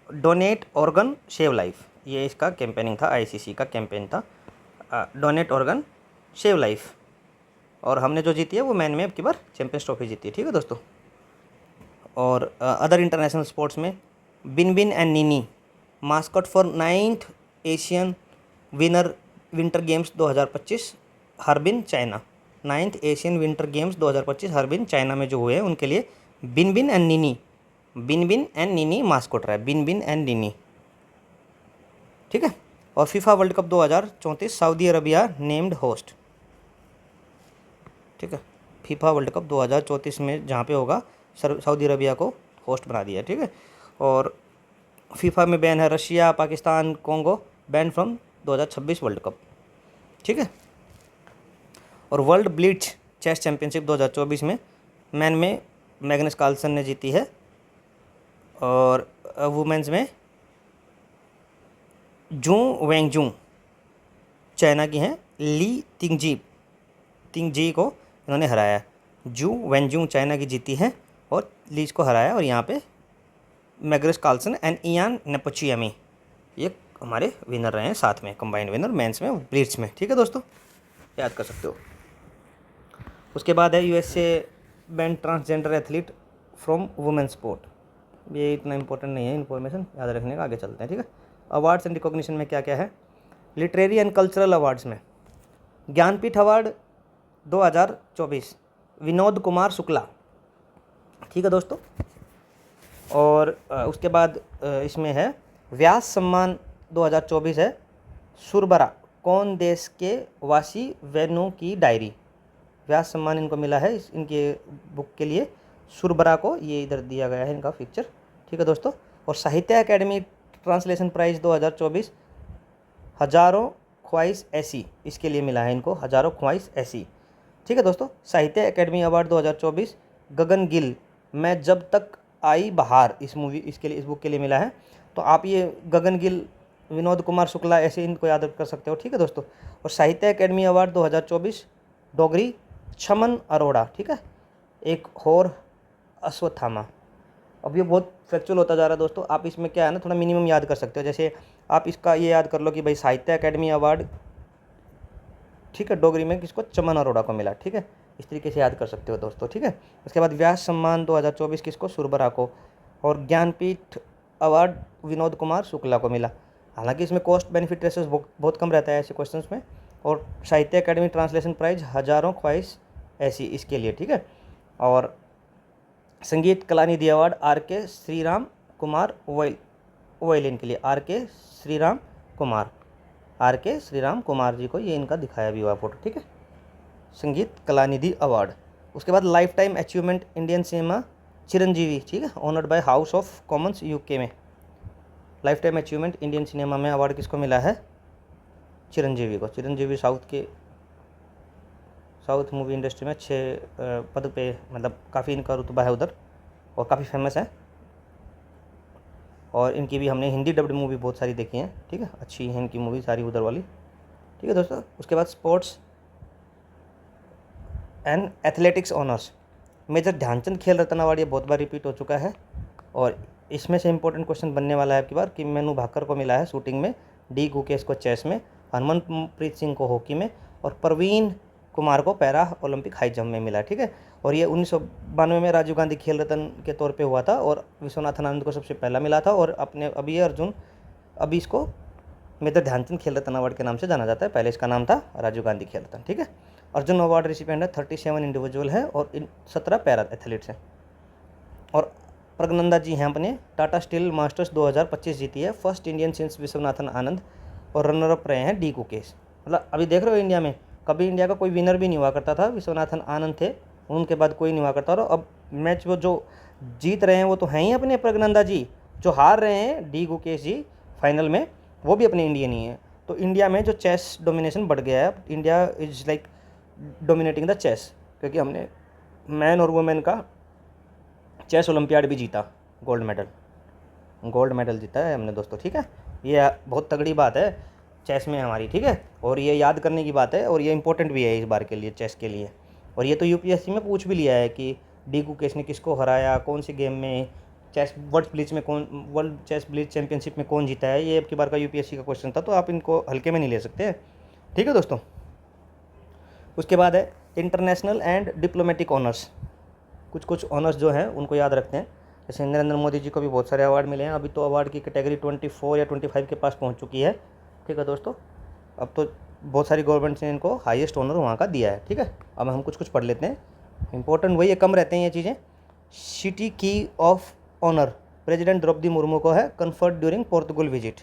donate organ save life, ये इसका कैंपेनिंग था, ICC का कैंपेन था डोनेट ऑर्गन सेव लाइफ, और हमने जो जीती है वो मैन में अब की बार चैंपियंस ट्रॉफी जीती है, ठीक है दोस्तों। और अदर इंटरनेशनल स्पोर्ट्स में Bin and Nini mascot for 9th Asian winter games 2025 Harbin China, 9th Asian winter games 2025 Harbin China में जो हुए हैं उनके लिए Bin and Nini Bin Bin and Nini mascot रहा है, बिन बिन एंड नीनी, ठीक है। और FIFA world cup 2034 Saudi Arabia named host, ठीक है। फीफा वर्ल्ड कप 2034 में जहाँ पे होगा सऊदी अरबिया को होस्ट बना दिया, ठीक है। और फीफा में बैन है Russia, Pakistan, Congo ban from 2026 world cup, ठीक है। और वर्ल्ड ब्लिट्ज चेस चैंपियनशिप 2024 में मैन में मैग्नस कार्लसन ने जीती है, और वुमेंस में जू वेंगजू चाइना की हैं, ली तिंगजी को इन्होंने हराया। जू वेंजू चाइना की जीती है और लीज को हराया। और यहाँ पे मैग्नस कार्लसन एंड इयान नेपोचियामी ये हमारे विनर रहे हैं, साथ में कंबाइंड विनर मेंस में ब्लिट्ज में, ठीक है दोस्तों, याद कर सकते हो। उसके बाद है USA ban transgender athlete from women sport, ये इतना इंपॉर्टेंट नहीं है इन्फॉर्मेशन, याद रखने का, आगे चलते हैं, ठीक है। अवार्ड्स एंड रिकॉग्निशन में क्या क्या है, लिटरेरी एंड कल्चरल अवार्ड्स में ज्ञानपीठ अवार्ड 2024 विनोद कुमार शुक्ला, ठीक है दोस्तों। और उसके बाद इसमें है व्यास सम्मान 2024 है सुरबरा कौन देश के वासी वेनु की डायरी, व्यास सम्मान इनको मिला है इनके बुक के लिए, सुरबरा को, ये इधर दिया गया है इनका पिक्चर, ठीक है दोस्तों। और साहित्य अकेडमी ट्रांसलेशन प्राइज़ 2024 हजारों ख्वाहिश ऐसी, इसके लिए मिला है इनको हजारों ख्वाहिश ऐसी, ठीक है दोस्तों। साहित्य अकेडमी अवार्ड 2024 गगन गिल मैं जब तक आई बहार, इस बुक के लिए मिला है। तो आप ये गगन गिल, विनोद कुमार शुक्ला ऐसे इनको याद कर सकते हो, ठीक है दोस्तों। और साहित्य अकेडमी अवार्ड 2024 डोगरी छमन अरोड़ा, ठीक है, एक और अश्वत्थामा। अब ये बहुत फैक्चुअल होता जा रहा है दोस्तों, आप इसमें क्या है ना थोड़ा मिनिमम याद कर सकते हो, जैसे आप इसका ये याद कर लो कि भाई साहित्य अकेडमी अवार्ड, ठीक है, डोगरी में किसको, चमन अरोड़ा को मिला, ठीक है, इस तरीके से याद कर सकते हो दोस्तों, ठीक है। उसके बाद व्यास सम्मान 2024 किसको, सुरबरा को। और ज्ञानपीठ अवार्ड विनोद कुमार शुक्ला को मिला। हालांकि इसमें कॉस्ट बेनिफिट रेशेस बहुत कम रहता है ऐसे क्वेश्चंस में। और साहित्य अकेडमी ट्रांसलेशन प्राइज हजारों ख्वाहिश ऐसी, इसके लिए, ठीक है। और संगीत कलानिधि अवार्ड आर के श्रीराम कुमार वायलिन के लिए, आर के श्रीराम कुमार जी को ये इनका दिखाया भी हुआ फोटो, ठीक है, संगीत कलानिधि अवार्ड। उसके बाद lifetime achievement Indian cinema Chiranjeevi, ठीक है, honoured by House of Commons UK में। Lifetime achievement Indian cinema में अवार्ड किसको मिला है, चिरंजीवी को। चिरंजीवी साउथ मूवी इंडस्ट्री में अच्छे पद पे, मतलब काफ़ी इनका रुतबा है उधर और काफ़ी फेमस है। और इनकी भी हमने हिंदी डब्ड मूवी बहुत सारी देखी हैं, ठीक है, अच्छी है इनकी मूवी सारी उधर वाली, ठीक है दोस्तों। उसके बाद sports and athletics honours major Dhyan Chand Khel Ratna award, ये बहुत बार रिपीट हो चुका है। और इसमें से इंपॉर्टेंट क्वेश्चन बनने वाला है आपकी बार कि मेनू भाकर को मिला है शूटिंग में, डी गुकेश को चेस में, हरमनप्रीत सिंह को हॉकी में, और प्रवीण कुमार को पैरा ओलंपिक हाई जंप में मिला, ठीक है। और ये 1992 में राजीव गांधी खेल रत्न के तौर पे हुआ था और विश्वनाथन आनंद को सबसे पहला मिला था। और अपने अभी इसको मेजर ध्यानचंद खेल रत्न अवार्ड के नाम से जाना जाता है, पहले इसका नाम था राजीव गांधी खेल रत्न, ठीक है। अर्जुन अवार्ड रिसिपेंट है 37 इंडिविजुअल है और 17 पैरा एथलीट्स हैं। और प्रगनंदा जी हैं अपने टाटा स्टील मास्टर्स 2025 जीती है, first Indian since Viswanathan Anand. और रनर अप रहे हैं डी गुकेश। मतलब अभी देख रहे हो इंडिया में कभी इंडिया का कोई विनर भी नहीं हुआ करता था, विश्वनाथन आनंद थे, उनके बाद कोई नहीं हुआ करता। और अब मैच वो जो जीत रहे हैं वो तो हैं ही अपने प्रगनंदा जी, जो हार रहे हैं डी गुकेश जी फाइनल में, वो भी अपने इंडियन ही हैं। तो इंडिया में जो चेस डोमिनेशन बढ़ गया है, India is like dominating the chess, क्योंकि हमने मैन और वुमेन का चेस ओलंपियाड भी जीता, गोल्ड मेडल जीता है हमने दोस्तों, ठीक है। ये बहुत तगड़ी बात है चेस में हमारी, ठीक है। और ये याद करने की बात है और ये इंपॉर्टेंट भी है इस बार के लिए, चेस के लिए। और ये तो यूपीएससी में पूछ भी लिया है कि डी गुकेश ने किसको हराया, कौन सी गेम में, chess world chess blitz championship में कौन जीता है, ये अब की बार का यूपीएससी का क्वेश्चन था, तो आप इनको हल्के में नहीं ले सकते, ठीक है दोस्तों। उसके बाद है इंटरनेशनल एंड डिप्लोमेटिक ऑनर्स, कुछ ऑनर्स जो हैं उनको याद रखते हैं। जैसे नरेंद्र मोदी जी को भी बहुत सारे अवार्ड मिले हैं, अभी तो अवार्ड की कैटेगरी 24 या 25 के पास पहुंच चुकी है, ठीक है दोस्तों। अब तो बहुत सारी गवर्नमेंट्स ने इनको हाईएस्ट ऑनर वहाँ का दिया है, ठीक है। अब हम कुछ पढ़ लेते हैं, इंपॉर्टेंट वही है, कम रहते हैं ये चीज़ें। City key of honour president Droupadi Murmu को है, कन्फर्ड ड्यूरिंग पोर्तुगल विजिट।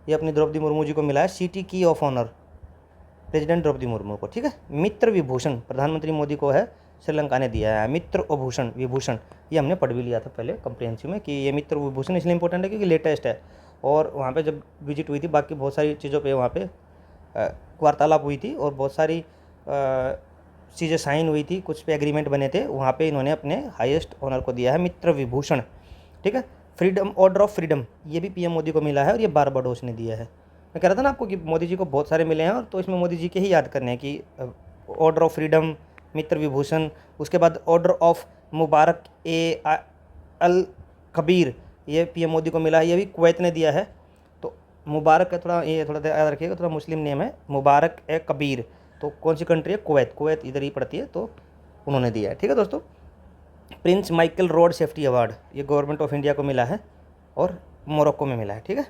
ये अपनी द्रौपदी मुर्मू जी को मिला है city key of honour president Droupadi Murmu को, ठीक है। मित्र विभूषण प्रधानमंत्री मोदी को है, श्रीलंका ने दिया है। मित्र विभूषण ये हमने पढ़ भी लिया था पहले कम्प्रिहेंसिव में कि ये मित्र विभूषण इसलिए इंपॉर्टेंट है क्योंकि लेटेस्ट है, और वहाँ पे जब विजिट हुई थी बाकी बहुत सारी चीज़ों पे वहाँ पे वार्तालाप हुई थी और बहुत सारी चीज़ें साइन हुई थी, कुछ पे एग्रीमेंट बने थे, वहाँ पे इन्होंने अपने हाईएस्ट ऑनर को दिया है मित्र विभूषण, ठीक है। फ्रीडम ऑर्डर ऑफ फ्रीडम ये भी पीएम मोदी को मिला है और ये बारबाडोस ने दिया है। मैं कह रहा था ना आपको कि मोदी जी को बहुत सारे मिले हैं, और तो इसमें मोदी जी के ही याद करने हैं कि ऑर्डर ऑफ फ्रीडम, मित्र विभूषण, उसके बाद ऑर्डर ऑफ मुबारक ए अल कबीर ये पीएम मोदी को मिला है, ये भी कुवैत ने दिया है। तो मुबारक है थोड़ा याद रखिएगा, थोड़ा मुस्लिम नेम है, मुबारक ए कबीर, तो कौन सी कंट्री है? कुवैत इधर ही पड़ती है, तो उन्होंने दिया है, ठीक है दोस्तों। Prince Michael road safety award ये गवर्नमेंट ऑफ इंडिया को मिला है और मोरक्को में मिला है, ठीक है।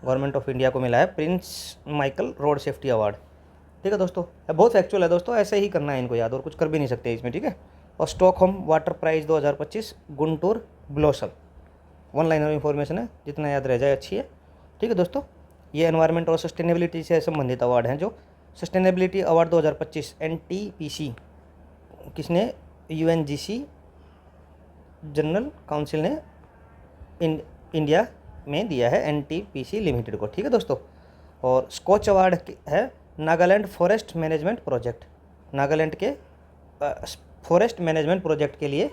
गवर्नमेंट ऑफ इंडिया को मिला है Prince Michael road safety award, ठीक है दोस्तों। बहुत फैक्चुअल है दोस्तों, ऐसे ही करना है इनको याद, और कुछ कर भी नहीं सकते इसमें, ठीक है। और Stockholm water prize 2025 Gunter Bloschl, one liner information है, जितना याद रह जाए अच्छी है, ठीक है दोस्तों। ये एनवायरनमेंट और सस्टेनेबिलिटी से संबंधित अवार्ड हैं। जो सस्टेनेबिलिटी अवार्ड 2025 NTPC किसने? UNGC जनरल काउंसिल ने इंडिया में दिया है NTPC लिमिटेड को, ठीक है दोस्तों। और स्कॉच अवार्ड है Nagaland forest management project, Nagaland के फॉरेस्ट मैनेजमेंट प्रोजेक्ट के लिए,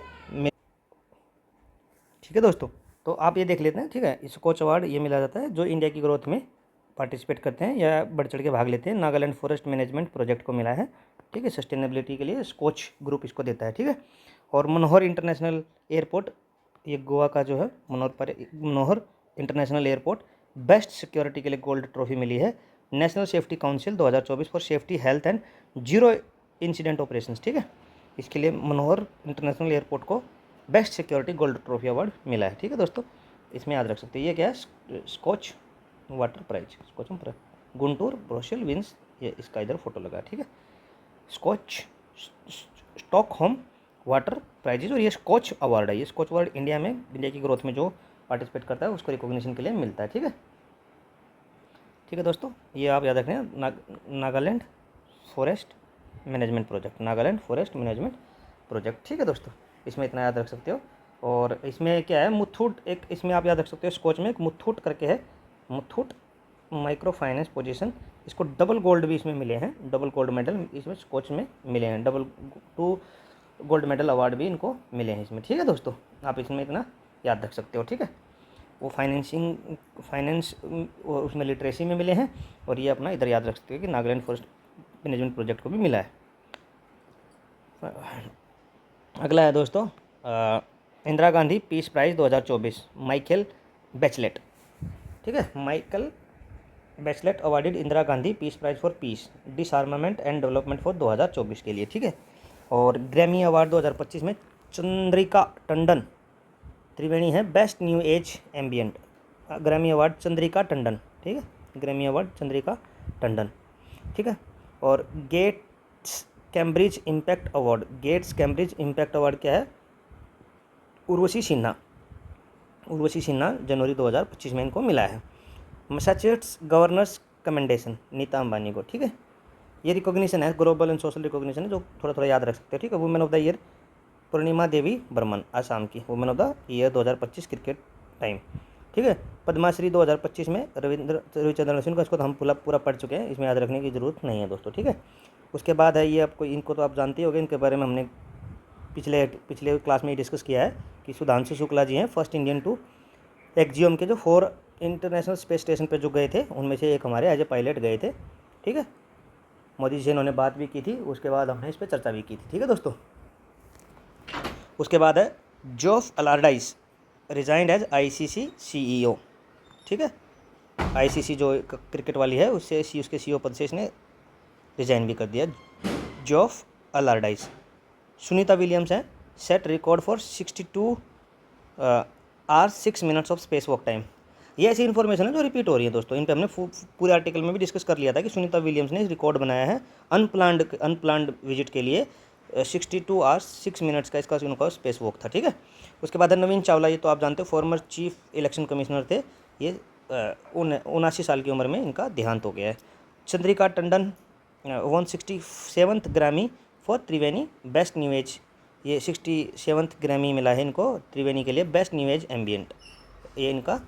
ठीक है दोस्तों। तो आप ये देख लेते हैं, ठीक है। स्कॉच अवार्ड ये मिला जाता है जो इंडिया की ग्रोथ में पार्टिसिपेट करते हैं या बढ़ चढ़ के भाग लेते हैं। नागालैंड फॉरेस्ट मैनेजमेंट प्रोजेक्ट को मिला है, ठीक है। सस्टेनेबिलिटी के लिए स्कॉच ग्रुप इसको देता है, ठीक है। और मनोहर इंटरनेशनल एयरपोर्ट ये गोवा का जो है मनोहर इंटरनेशनल एयरपोर्ट बेस्ट सिक्योरिटी के लिए गोल्ड ट्रॉफी मिली है national safety council 2024 for safety health and zero incident operations, ठीक है। इसके लिए मनोहर इंटरनेशनल एयरपोर्ट को best security gold trophy award मिला है, ठीक है दोस्तों। इसमें याद रख सकते हैं ये क्या है? स्कॉच वाटर प्राइज, स्कॉच गुंटूर ब्रोशल विंस, ये इसका इधर फोटो लगा, ठीक है। स्कॉच स्टॉकहोम वाटर प्राइजेज, और ये स्कॉच अवार्ड है। ये स्कॉच अवार्ड इंडिया की ग्रोथ में जो पार्टिसिपेट करता है उसको रिकॉग्निशन के लिए मिलता है, ठीक है। ठीक है दोस्तों, ये आप याद रखें Nagaland forest management project, Nagaland forest management project, ठीक है दोस्तों। इसमें इतना याद रख सकते हो। और इसमें क्या है? मुथूट, एक इसमें आप याद रख सकते हो स्कॉच में एक मुथूट करके है, मुथूट माइक्रो फाइनेंस पोजीशन, इसको डबल गोल्ड भी इसमें मिले हैं, डबल गोल्ड मेडल इसमें स्कॉच में मिले हैं, 2 गोल्ड मेडल अवार्ड भी इनको मिले हैं इसमें, ठीक है दोस्तों। आप इसमें इतना याद रख सकते हो, ठीक है। वो फाइनेंस उसमें लिटरेसी में मिले हैं, और ये अपना इधर याद रख सकते हो कि नागालैंड फॉरेस्ट मैनेजमेंट प्रोजेक्ट को भी मिला है। अगला है दोस्तों Indira Gandhi peace prize 2024 Michael Bachelet, ठीक है। Michael Bachelet awarded Indira Gandhi peace prize for piece डिसआर्मामेंट and development for 2024 के लिए, ठीक है। और ग्रैमी अवार्ड 2025 में चंद्रिका टंडन त्रिवेणी है best new age ambient, Grammy award Chandrika Tandon, ठीक है। ग्रैमी अवार्ड चंद्रिका टंडन, ठीक है। और Gates Cambridge impact award, Gates Cambridge impact award क्या है? उर्वशी सिन्हा जनवरी 2025 में इनको मिला है। Massachusetts governor's commendation Nita Ambani को, ठीक है। ये रिकॉग्निशन है, ग्लोबल एंड सोशल रिकॉग्निशन है, जो थोड़ा थोड़ा याद रख सकते हो, ठीक है। वुमेन ऑफ द ईयर पूर्णिमा देवी बर्मन आसाम की women of the year 2025 cricket time, ठीक है। पद्माश्री 2025 में रविचंद्रन अश्विन का, इसको तो हम पूरा पढ़ चुके हैं, इसमें याद रखने की जरूरत नहीं है दोस्तों, ठीक है। उसके बाद है ये आपको, इनको तो आप जानते ही होंगे, इनके बारे में हमने पिछले क्लास में ही डिस्कस किया है कि सुधांशु शुक्ला जी हैं फर्स्ट इंडियन टू एक्जियोम के जो 4 इंटरनेशनल स्पेस स्टेशन पर जो गए थे उनमें से एक हमारे एज ए पायलट गए थे, ठीक है। मोदी जी से इन्होंने बात भी की थी, उसके बाद हमने इस पर चर्चा भी की थी, ठीक है दोस्तों। उसके बाद है Geoff Allardice resigned as ICC CEO, ठीक है। ICC जो क्रिकेट वाली है उससे उसके CEO पद से इसने रिजाइन भी कर दिया, जोफ अलार्डाइस। सुनीता विलियम्स हैं set record for 62 hours 6 minutes of space walk time. ये ऐसी इन्फॉर्मेशन है जो रिपीट हो रही है दोस्तों, इन पे हमने पूरे आर्टिकल में भी डिस्कस कर लिया था कि सुनीता विलियम्स ने रिकॉर्ड बनाया है अनप्लान्ड विजिट के लिए 62 आवर्स 6 मिनट्स का इसका उनका स्पेस वॉक था, ठीक है। उसके बाद नवीन चावला, ये तो आप जानते हो, फॉर्मर चीफ इलेक्शन कमिश्नर थे, ये 79 साल की उम्र में इनका देहांत हो गया है। चंद्रिका टंडन 167th ग्रामी for Triveni best new as, ये 67th ग्रामी मिला है इनको त्रिवेणी के लिए बेस्ट न्यू एज एम्बियंट, ये इनका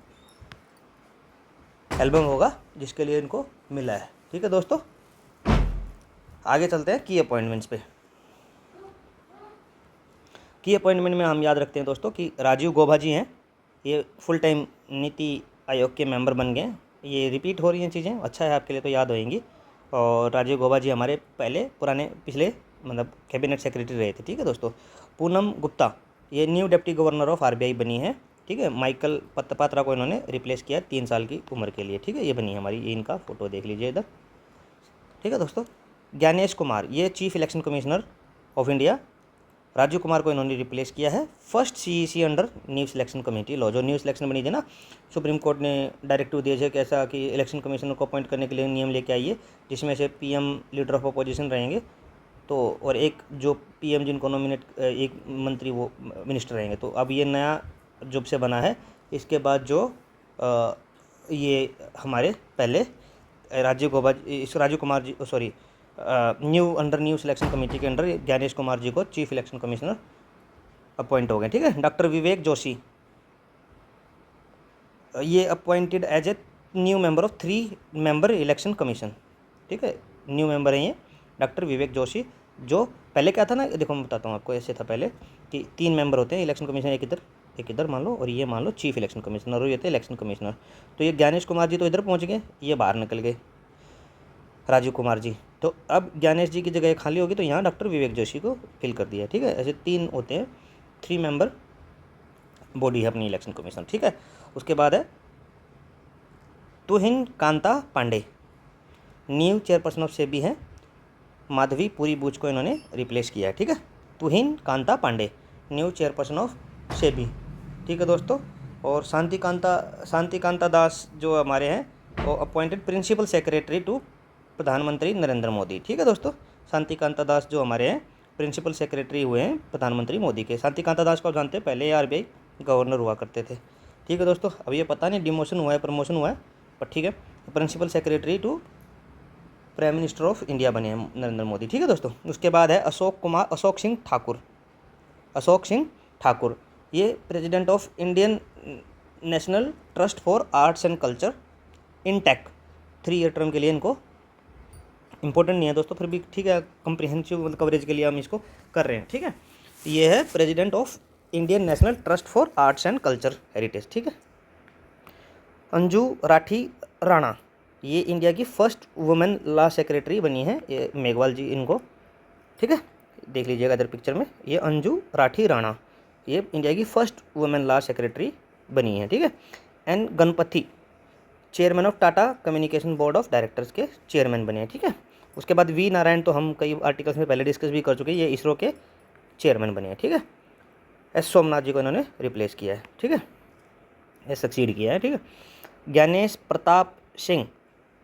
एल्बम होगा जिसके लिए इनको मिला है, ठीक है दोस्तों। आगे चलते हैं की अपॉइंटमेंट्स पे। की अपॉइंटमेंट में हम याद रखते हैं दोस्तों कि राजीव गौबा जी हैं, ये फुल टाइम नीति आयोग के मेंबर बन गए। ये रिपीट हो रही हैं चीज़ें, अच्छा है आपके लिए तो याद होएंगी। और राजीव गौबा जी हमारे पिछले मतलब कैबिनेट सेक्रेटरी रहे थे, ठीक है दोस्तों। पूनम गुप्ता, ये new deputy governor of RBI बनी है, ठीक है। माइकल पात्रा को इन्होंने रिप्लेस किया 3 साल की उम्र के लिए, ठीक है। ये बनी है हमारी, ये इनका फ़ोटो देख लीजिए इधर, ठीक है दोस्तों। ज्ञानेश कुमार, ये chief election commissioner of India, Rajiv Kumar को इन्होंने रिप्लेस किया है। First CEC under new selection committee law, जो न्यू सिलेक्शन बनी थी ना, सुप्रीम कोर्ट ने डायरेक्टिव दिए थे कि ऐसा कि इलेक्शन कमिश्नर को अपॉइंट करने के लिए नियम लेके आइए जिसमें से पीएम लीडर ऑफ अपोजिशन रहेंगे, तो और एक जो पीएम जिनको नॉमिनेट एक मंत्री वो मिनिस्टर रहेंगे। तो अब ये नया जब से बना है, इसके बाद जो ये हमारे पहले Rajiv Kumar ji sorry new selection committee के अंडर ज्ञानेश कुमार जी को चीफ इलेक्शन कमिश्नर अपॉइंट हो गए, ठीक है। डॉक्टर विवेक जोशी, ये appointed as a new member of 3 member election commission, ठीक है। न्यू मेंबर हैं ये डॉक्टर विवेक जोशी, जो पहले क्या था ना, देखो मैं बताता हूँ आपको, ऐसे था पहले कि 3 मेंबर होते हैं इलेक्शन कमीशन, एक इधर मान लो, और ये मान लो चीफ इलेक्शन कमिश्नर, और ये थे इलेक्शन कमिश्नर। तो ये ज्ञानेश कुमार जी तो इधर पहुँच गए, ये बाहर निकल गए राजीव कुमार जी, तो अब ज्ञानेश जी की जगह खाली होगी, तो यहाँ डॉक्टर विवेक जोशी को फिल कर दिया, ठीक है। ऐसे 3 होते हैं, 3 मेंबर बॉडी है अपनी इलेक्शन कमीशन, ठीक है। उसके बाद है Tuhin Kanta Pandey, new chairperson of SEBI हैं, माधवी पुरी बूच को इन्होंने रिप्लेस किया है, ठीक है। Tuhin Kanta Pandey new chairperson of SEBI, ठीक है दोस्तों। और शांति कांता दास जो हमारे हैं वो अपॉइंटेड प्रिंसिपल सेक्रेटरी टू प्रधानमंत्री नरेंद्र मोदी, ठीक है दोस्तों। शांति कांता दास जो हमारे हैं प्रिंसिपल सेक्रेटरी हुए हैं प्रधानमंत्री मोदी के। शांति कांता दास को जानते हैं, पहले आरबीआई गवर्नर हुआ करते थे, ठीक है दोस्तों। अब ये पता नहीं डिमोशन हुआ है प्रमोशन हुआ है, पर ठीक है, principal secretary to prime minister of India बने हैं नरेंद्र मोदी, ठीक है दोस्तों। उसके बाद है अशोक सिंह ठाकुर, ये president of Indian national trust for arts and culture intake, 3 year term के लिए इनको, इंपॉर्टेंट नहीं है दोस्तों फिर भी ठीक है, कम्प्रिहेंसिव कवरेज के लिए हम इसको कर रहे हैं, ठीक है। ये है president of Indian national trust for arts and culture heritage, ठीक है। अंजू राठी राणा, ये इंडिया की फर्स्ट वुमेन लॉ सेक्रेटरी बनी है, ये मेघवाल जी इनको, ठीक है, देख लीजिएगा इधर पिक्चर में, ये अंजू राठी राणा, ये इंडिया की फर्स्ट वुमेन लॉ सेक्रेटरी बनी है, ठीक है। N Ganapathy, chairman of Tata communication board of directors के चेयरमैन बने हैं, ठीक है। उसके बाद वी नारायण, तो हम कई आर्टिकल्स में पहले डिस्कस भी कर चुके हैं, ये इसरो के चेयरमैन बने हैं, ठीक है। एस सोमनाथ जी को इन्होंने रिप्लेस किया है, ठीक है, ये सक्सीड किया है, ठीक है। Gyanesh Pratap Singh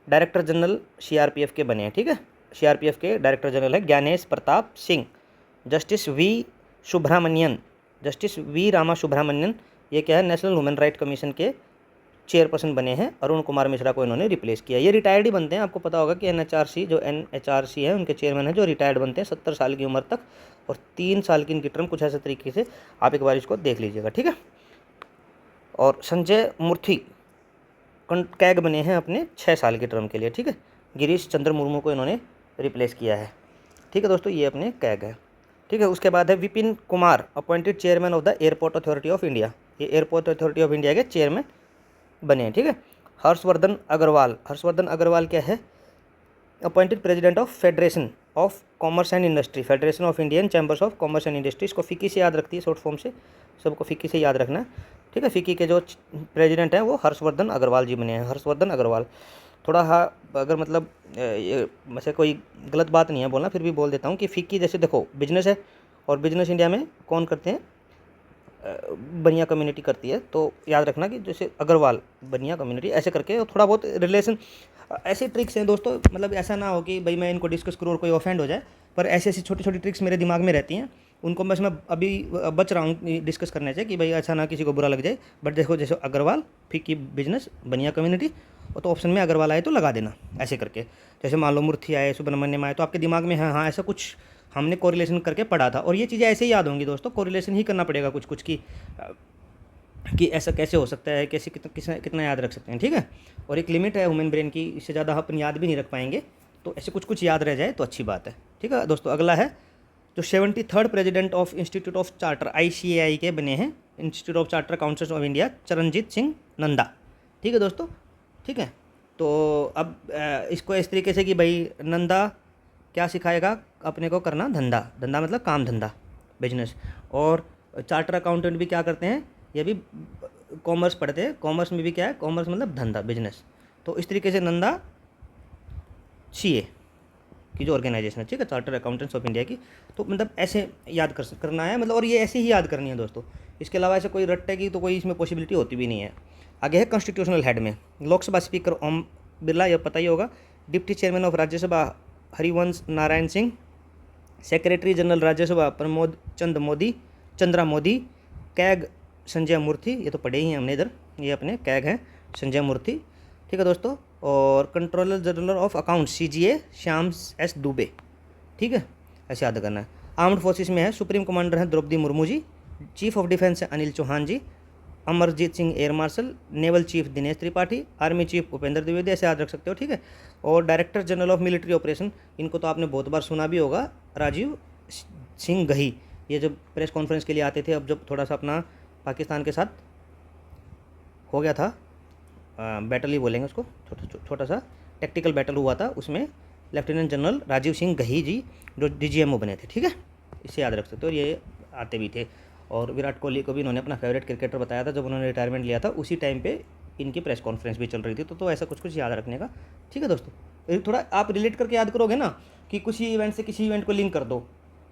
director general CRPF के बने हैं, ठीक है। सीआरपीएफ के डायरेक्टर जनरल है ज्ञानेश प्रताप सिंह। जस्टिस वी रामा सुब्रमण्यन, ये क्या है, नेशनल ह्यूमन राइट कमीशन के चेयरपर्सन बने हैं। अरुण कुमार मिश्रा को इन्होंने रिप्लेस किया, ये रिटायर्ड ही बनते हैं, आपको पता होगा कि एनएचआरसी है उनके चेयरमैन है जो रिटायर्ड बनते हैं 70 साल की उम्र तक, और 3 साल की इनकी टर्म, कुछ ऐसे तरीके से आप एक बार इसको देख लीजिएगा, ठीक है। और संजय मूर्ति कैग बने हैं अपने 6 साल की टर्म के लिए, ठीक है। गिरीश चंद्र मुर्मू को इन्होंने रिप्लेस किया है, ठीक है दोस्तों, ये अपने कैग है, ठीक है। उसके बाद है Vipin Kumar appointed chairman of the airport authority of India, ये एयरपोर्ट अथॉरिटी ऑफ इंडिया के चेयरमैन बने हैं, ठीक है। हर्षवर्धन अग्रवाल क्या है, appointed president of federation of commerce and industry, federation of Indian chambers of commerce and industry, इसको फिक्की से याद रखती है शॉर्ट फॉर्म से, सबको फिक्की से याद रखना है, ठीक है। फिक्की के जो प्रेसिडेंट हैं वो हर्षवर्धन अग्रवाल जी बने हैं, हर्षवर्धन अग्रवाल। थोड़ा अगर मतलब वैसे कोई गलत बात नहीं है बोलना, फिर भी बोल देता हूँ कि फिक्की जैसे देखो बिजनेस है, और बिजनेस इंडिया में कौन करते हैं, बनिया कम्युनिटी करती है, तो याद रखना कि जैसे अग्रवाल बनिया कम्युनिटी ऐसे करके, और थोड़ा बहुत रिलेशन, ऐसे ट्रिक्स हैं दोस्तों, मतलब ऐसा ना हो कि भाई मैं इनको डिस्कस करूँ और कोई ऑफेंड हो जाए, पर ऐसी ऐसी छोटी छोटी ट्रिक्स मेरे दिमाग में रहती हैं, उनको बस मैं अभी बच रहा हूँ डिस्कस करने से कि भाई अच्छा ना किसी को बुरा लग जाए। बट देखो जैसे अग्रवाल फिक्की बिजनेस बनिया कम्युनिटी, और तो ऑप्शन में अग्रवाल आए तो लगा देना ऐसे करके। जैसे मान लो मूर्ति आए, सुब्रमण्यम आए, तो आपके दिमाग में हाँ हाँ ऐसा कुछ हमने कोरिलेशन करके पढ़ा था, और ये चीज़ें ऐसे ही याद होंगी दोस्तों, कोरिलेशन ही करना पड़ेगा कुछ कुछ कि ऐसा कैसे हो सकता है, कैसे कितना याद रख सकते हैं, ठीक है। और एक लिमिट है ह्यूमन ब्रेन की, इससे ज़्यादा अपन याद भी नहीं रख पाएंगे, तो ऐसे कुछ कुछ याद रह जाए तो अच्छी बात है, ठीक है दोस्तों। अगला है जो 73rd president of institute of charter ICAI के बने हैं, institute of charter accountants of India, Charanjit Singh Nanda, ठीक है दोस्तों, ठीक है। तो अब इसको इस तरीके से कि भाई नंदा क्या सिखाएगा अपने को करना, धंधा, धंधा मतलब काम धंधा, बिजनेस। और चार्टर अकाउंटेंट भी क्या करते हैं, ये भी कॉमर्स पढ़ते हैं, कॉमर्स में भी क्या है, कॉमर्स मतलब धंधा, बिजनेस। तो इस तरीके से नंदा CA की जो ऑर्गेनाइजेशन है, ठीक है, चार्टर अकाउंटेंट्स ऑफ इंडिया की। तो मतलब ऐसे याद करना है मतलब, और ये ऐसे ही याद करनी है दोस्तों। इसके अलावा ऐसे कोई रट्टे की तो कोई इसमें पॉसिबिलिटी होती भी नहीं है। आगे है कॉन्स्टिट्यूशनल हेड में लोकसभा स्पीकर ओम बिरला, यह पता ही होगा। Deputy chairman of Rajya Sabha Harivansh Narayan Singh, secretary general Rajya Sabha Pramod Chandra Mody, CAG Sanjay Murthy, ये तो पढ़े ही हैं हमने इधर, ये अपने कैग हैं संजय मूर्ति, ठीक है दोस्तों। और controller general of accounts CGA Shyam S Dubey, ठीक है, ऐसे याद करना है। आर्म्ड फोर्सेस में है सुप्रीम कमांडर हैं Droupadi Murmu ji, chief of defence है Anil Chauhan ji, Amarjeet Singh air marshal, naval chief Dinesh Tripathi, army chief Upendra Dwivedi, ऐसे याद रख सकते हो, ठीक है। और director general of military operation, इनको तो आपने बहुत बार सुना भी होगा, राजीव सिंह गही। ये जब प्रेस कॉन्फ्रेंस के लिए आते थे, अब जब थोड़ा सा अपना पाकिस्तान के साथ हो गया था बैटल ही बोलेंगे उसको, छोटा सा टेक्टिकल बैटल हुआ था, उसमें लेफ्टिनेंट जनरल राजीव सिंह गही जी जो DGMO बने थे, ठीक है, इसे याद रख सकते हो, ये आते भी थे। और विराट कोहली को भी इन्होंने अपना फेवरेट क्रिकेटर बताया था, जब उन्होंने रिटायरमेंट लिया था उसी टाइम पे इनकी प्रेस कॉन्फ्रेंस भी चल रही थी, तो ऐसा कुछ कुछ याद रखने का, ठीक है दोस्तों। थोड़ा आप रिलेट करके याद करोगे ना, कि किसी इवेंट से किसी इवेंट को लिंक कर दो,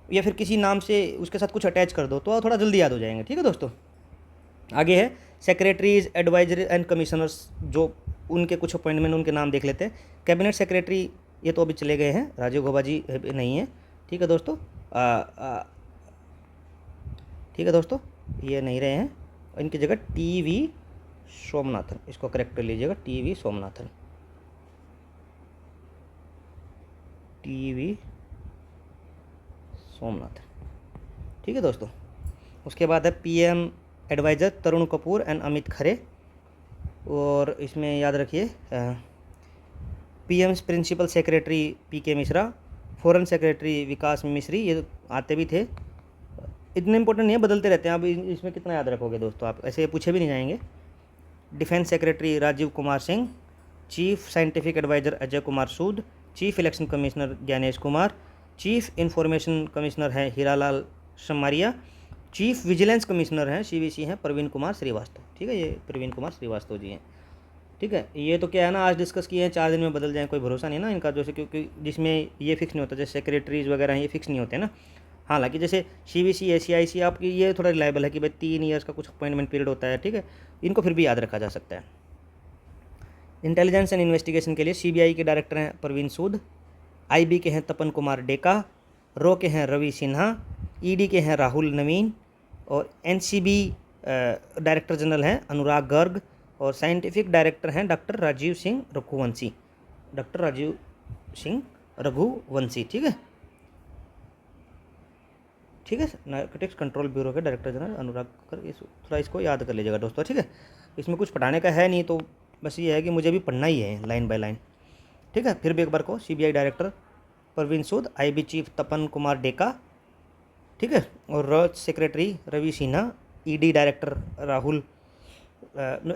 या फिर किसी नाम से उसके साथ कुछ अटैच कर दो, तो थोड़ा जल्दी याद हो जाएंगे, ठीक है दोस्तों। आगे है सेक्रेटरीज, एडवाइजरी एंड कमिश्नर्स, जो उनके कुछ अपॉइंटमेंट, उनके नाम देख लेते हैं। कैबिनेट सेक्रेटरी ये तो अभी चले गए हैं, राजीव गौबा जी नहीं है, ठीक है दोस्तों, ठीक है दोस्तों, ये नहीं रहे हैं, इनकी जगह TV सोमनाथन, इसको करेक्ट कर लीजिएगा, TV सोमनाथन, TV सोमनाथन, ठीक है दोस्तों। उसके बाद है PM adviser Tarun Kapoor and Amit Khare, और इसमें याद रखिए PM principal secretary PK Mishra, foreign secretary Vikas Misri, ये आते भी थे, इतने इंपॉर्टेंट नहीं है, बदलते रहते हैं, अब इसमें कितना याद रखोगे दोस्तों आप, ऐसे पूछे भी नहीं जाएंगे। Defence secretary Rajeev Kumar Singh, chief scientific adviser Ajay Kumar Sood, chief election commissioner Gyanesh Kumar, chief information commissioner है Heeralal Samariya, chief vigilance commissioner हैं CVC हैं प्रवीण कुमार श्रीवास्तव, ठीक है, ये प्रवीण कुमार श्रीवास्तव जी हैं, ठीक है। ये तो क्या है ना, आज डिस्कस किए हैं, 4 दिन में बदल जाए, कोई भरोसा नहीं ना इनका, जैसे क्योंकि जिसमें ये फिक्स नहीं होता, जैसे सेक्रेटरीज वगैरह हैं ये फिक्स नहीं होते ना। हालांकि जैसे CVC ACIC आपकी ये थोड़ा रिलायबल है कि भाई 3 ईयर्स का कुछ अपॉइंटमेंट पीरियड होता है, ठीक है, इनको फिर भी याद रखा जा सकता है। इंटेलिजेंस एंड इन्वेस्टिगेशन के लिए CBI के डायरेक्टर हैं प्रवीण सूद, IB के हैं तपन कुमार डेका, RO के हैं रवि सिन्हा, ED के हैं राहुल नवीन, और NCB डायरेक्टर जनरल हैं अनुराग गर्ग, और साइंटिफिक डायरेक्टर हैं डॉक्टर राजीव सिंह रघुवंशी, ठीक है, ठीक है। नारकोटिक्स कंट्रोल ब्यूरो के डायरेक्टर जनरल अनुराग गर्ग, थोड़ा इसको याद कर लीजिएगा दोस्तों, ठीक है। इसमें कुछ पढ़ाने का है नहीं, तो बस ये है कि मुझे भी पढ़ना ही है लाइन बाय लाइन, ठीक है। फिर भी एक बार को CBI director Praveen Sood, IB chief Tapan Kumar Deka, ठीक है, और secretary Ravi Sinha, ED director Rahul,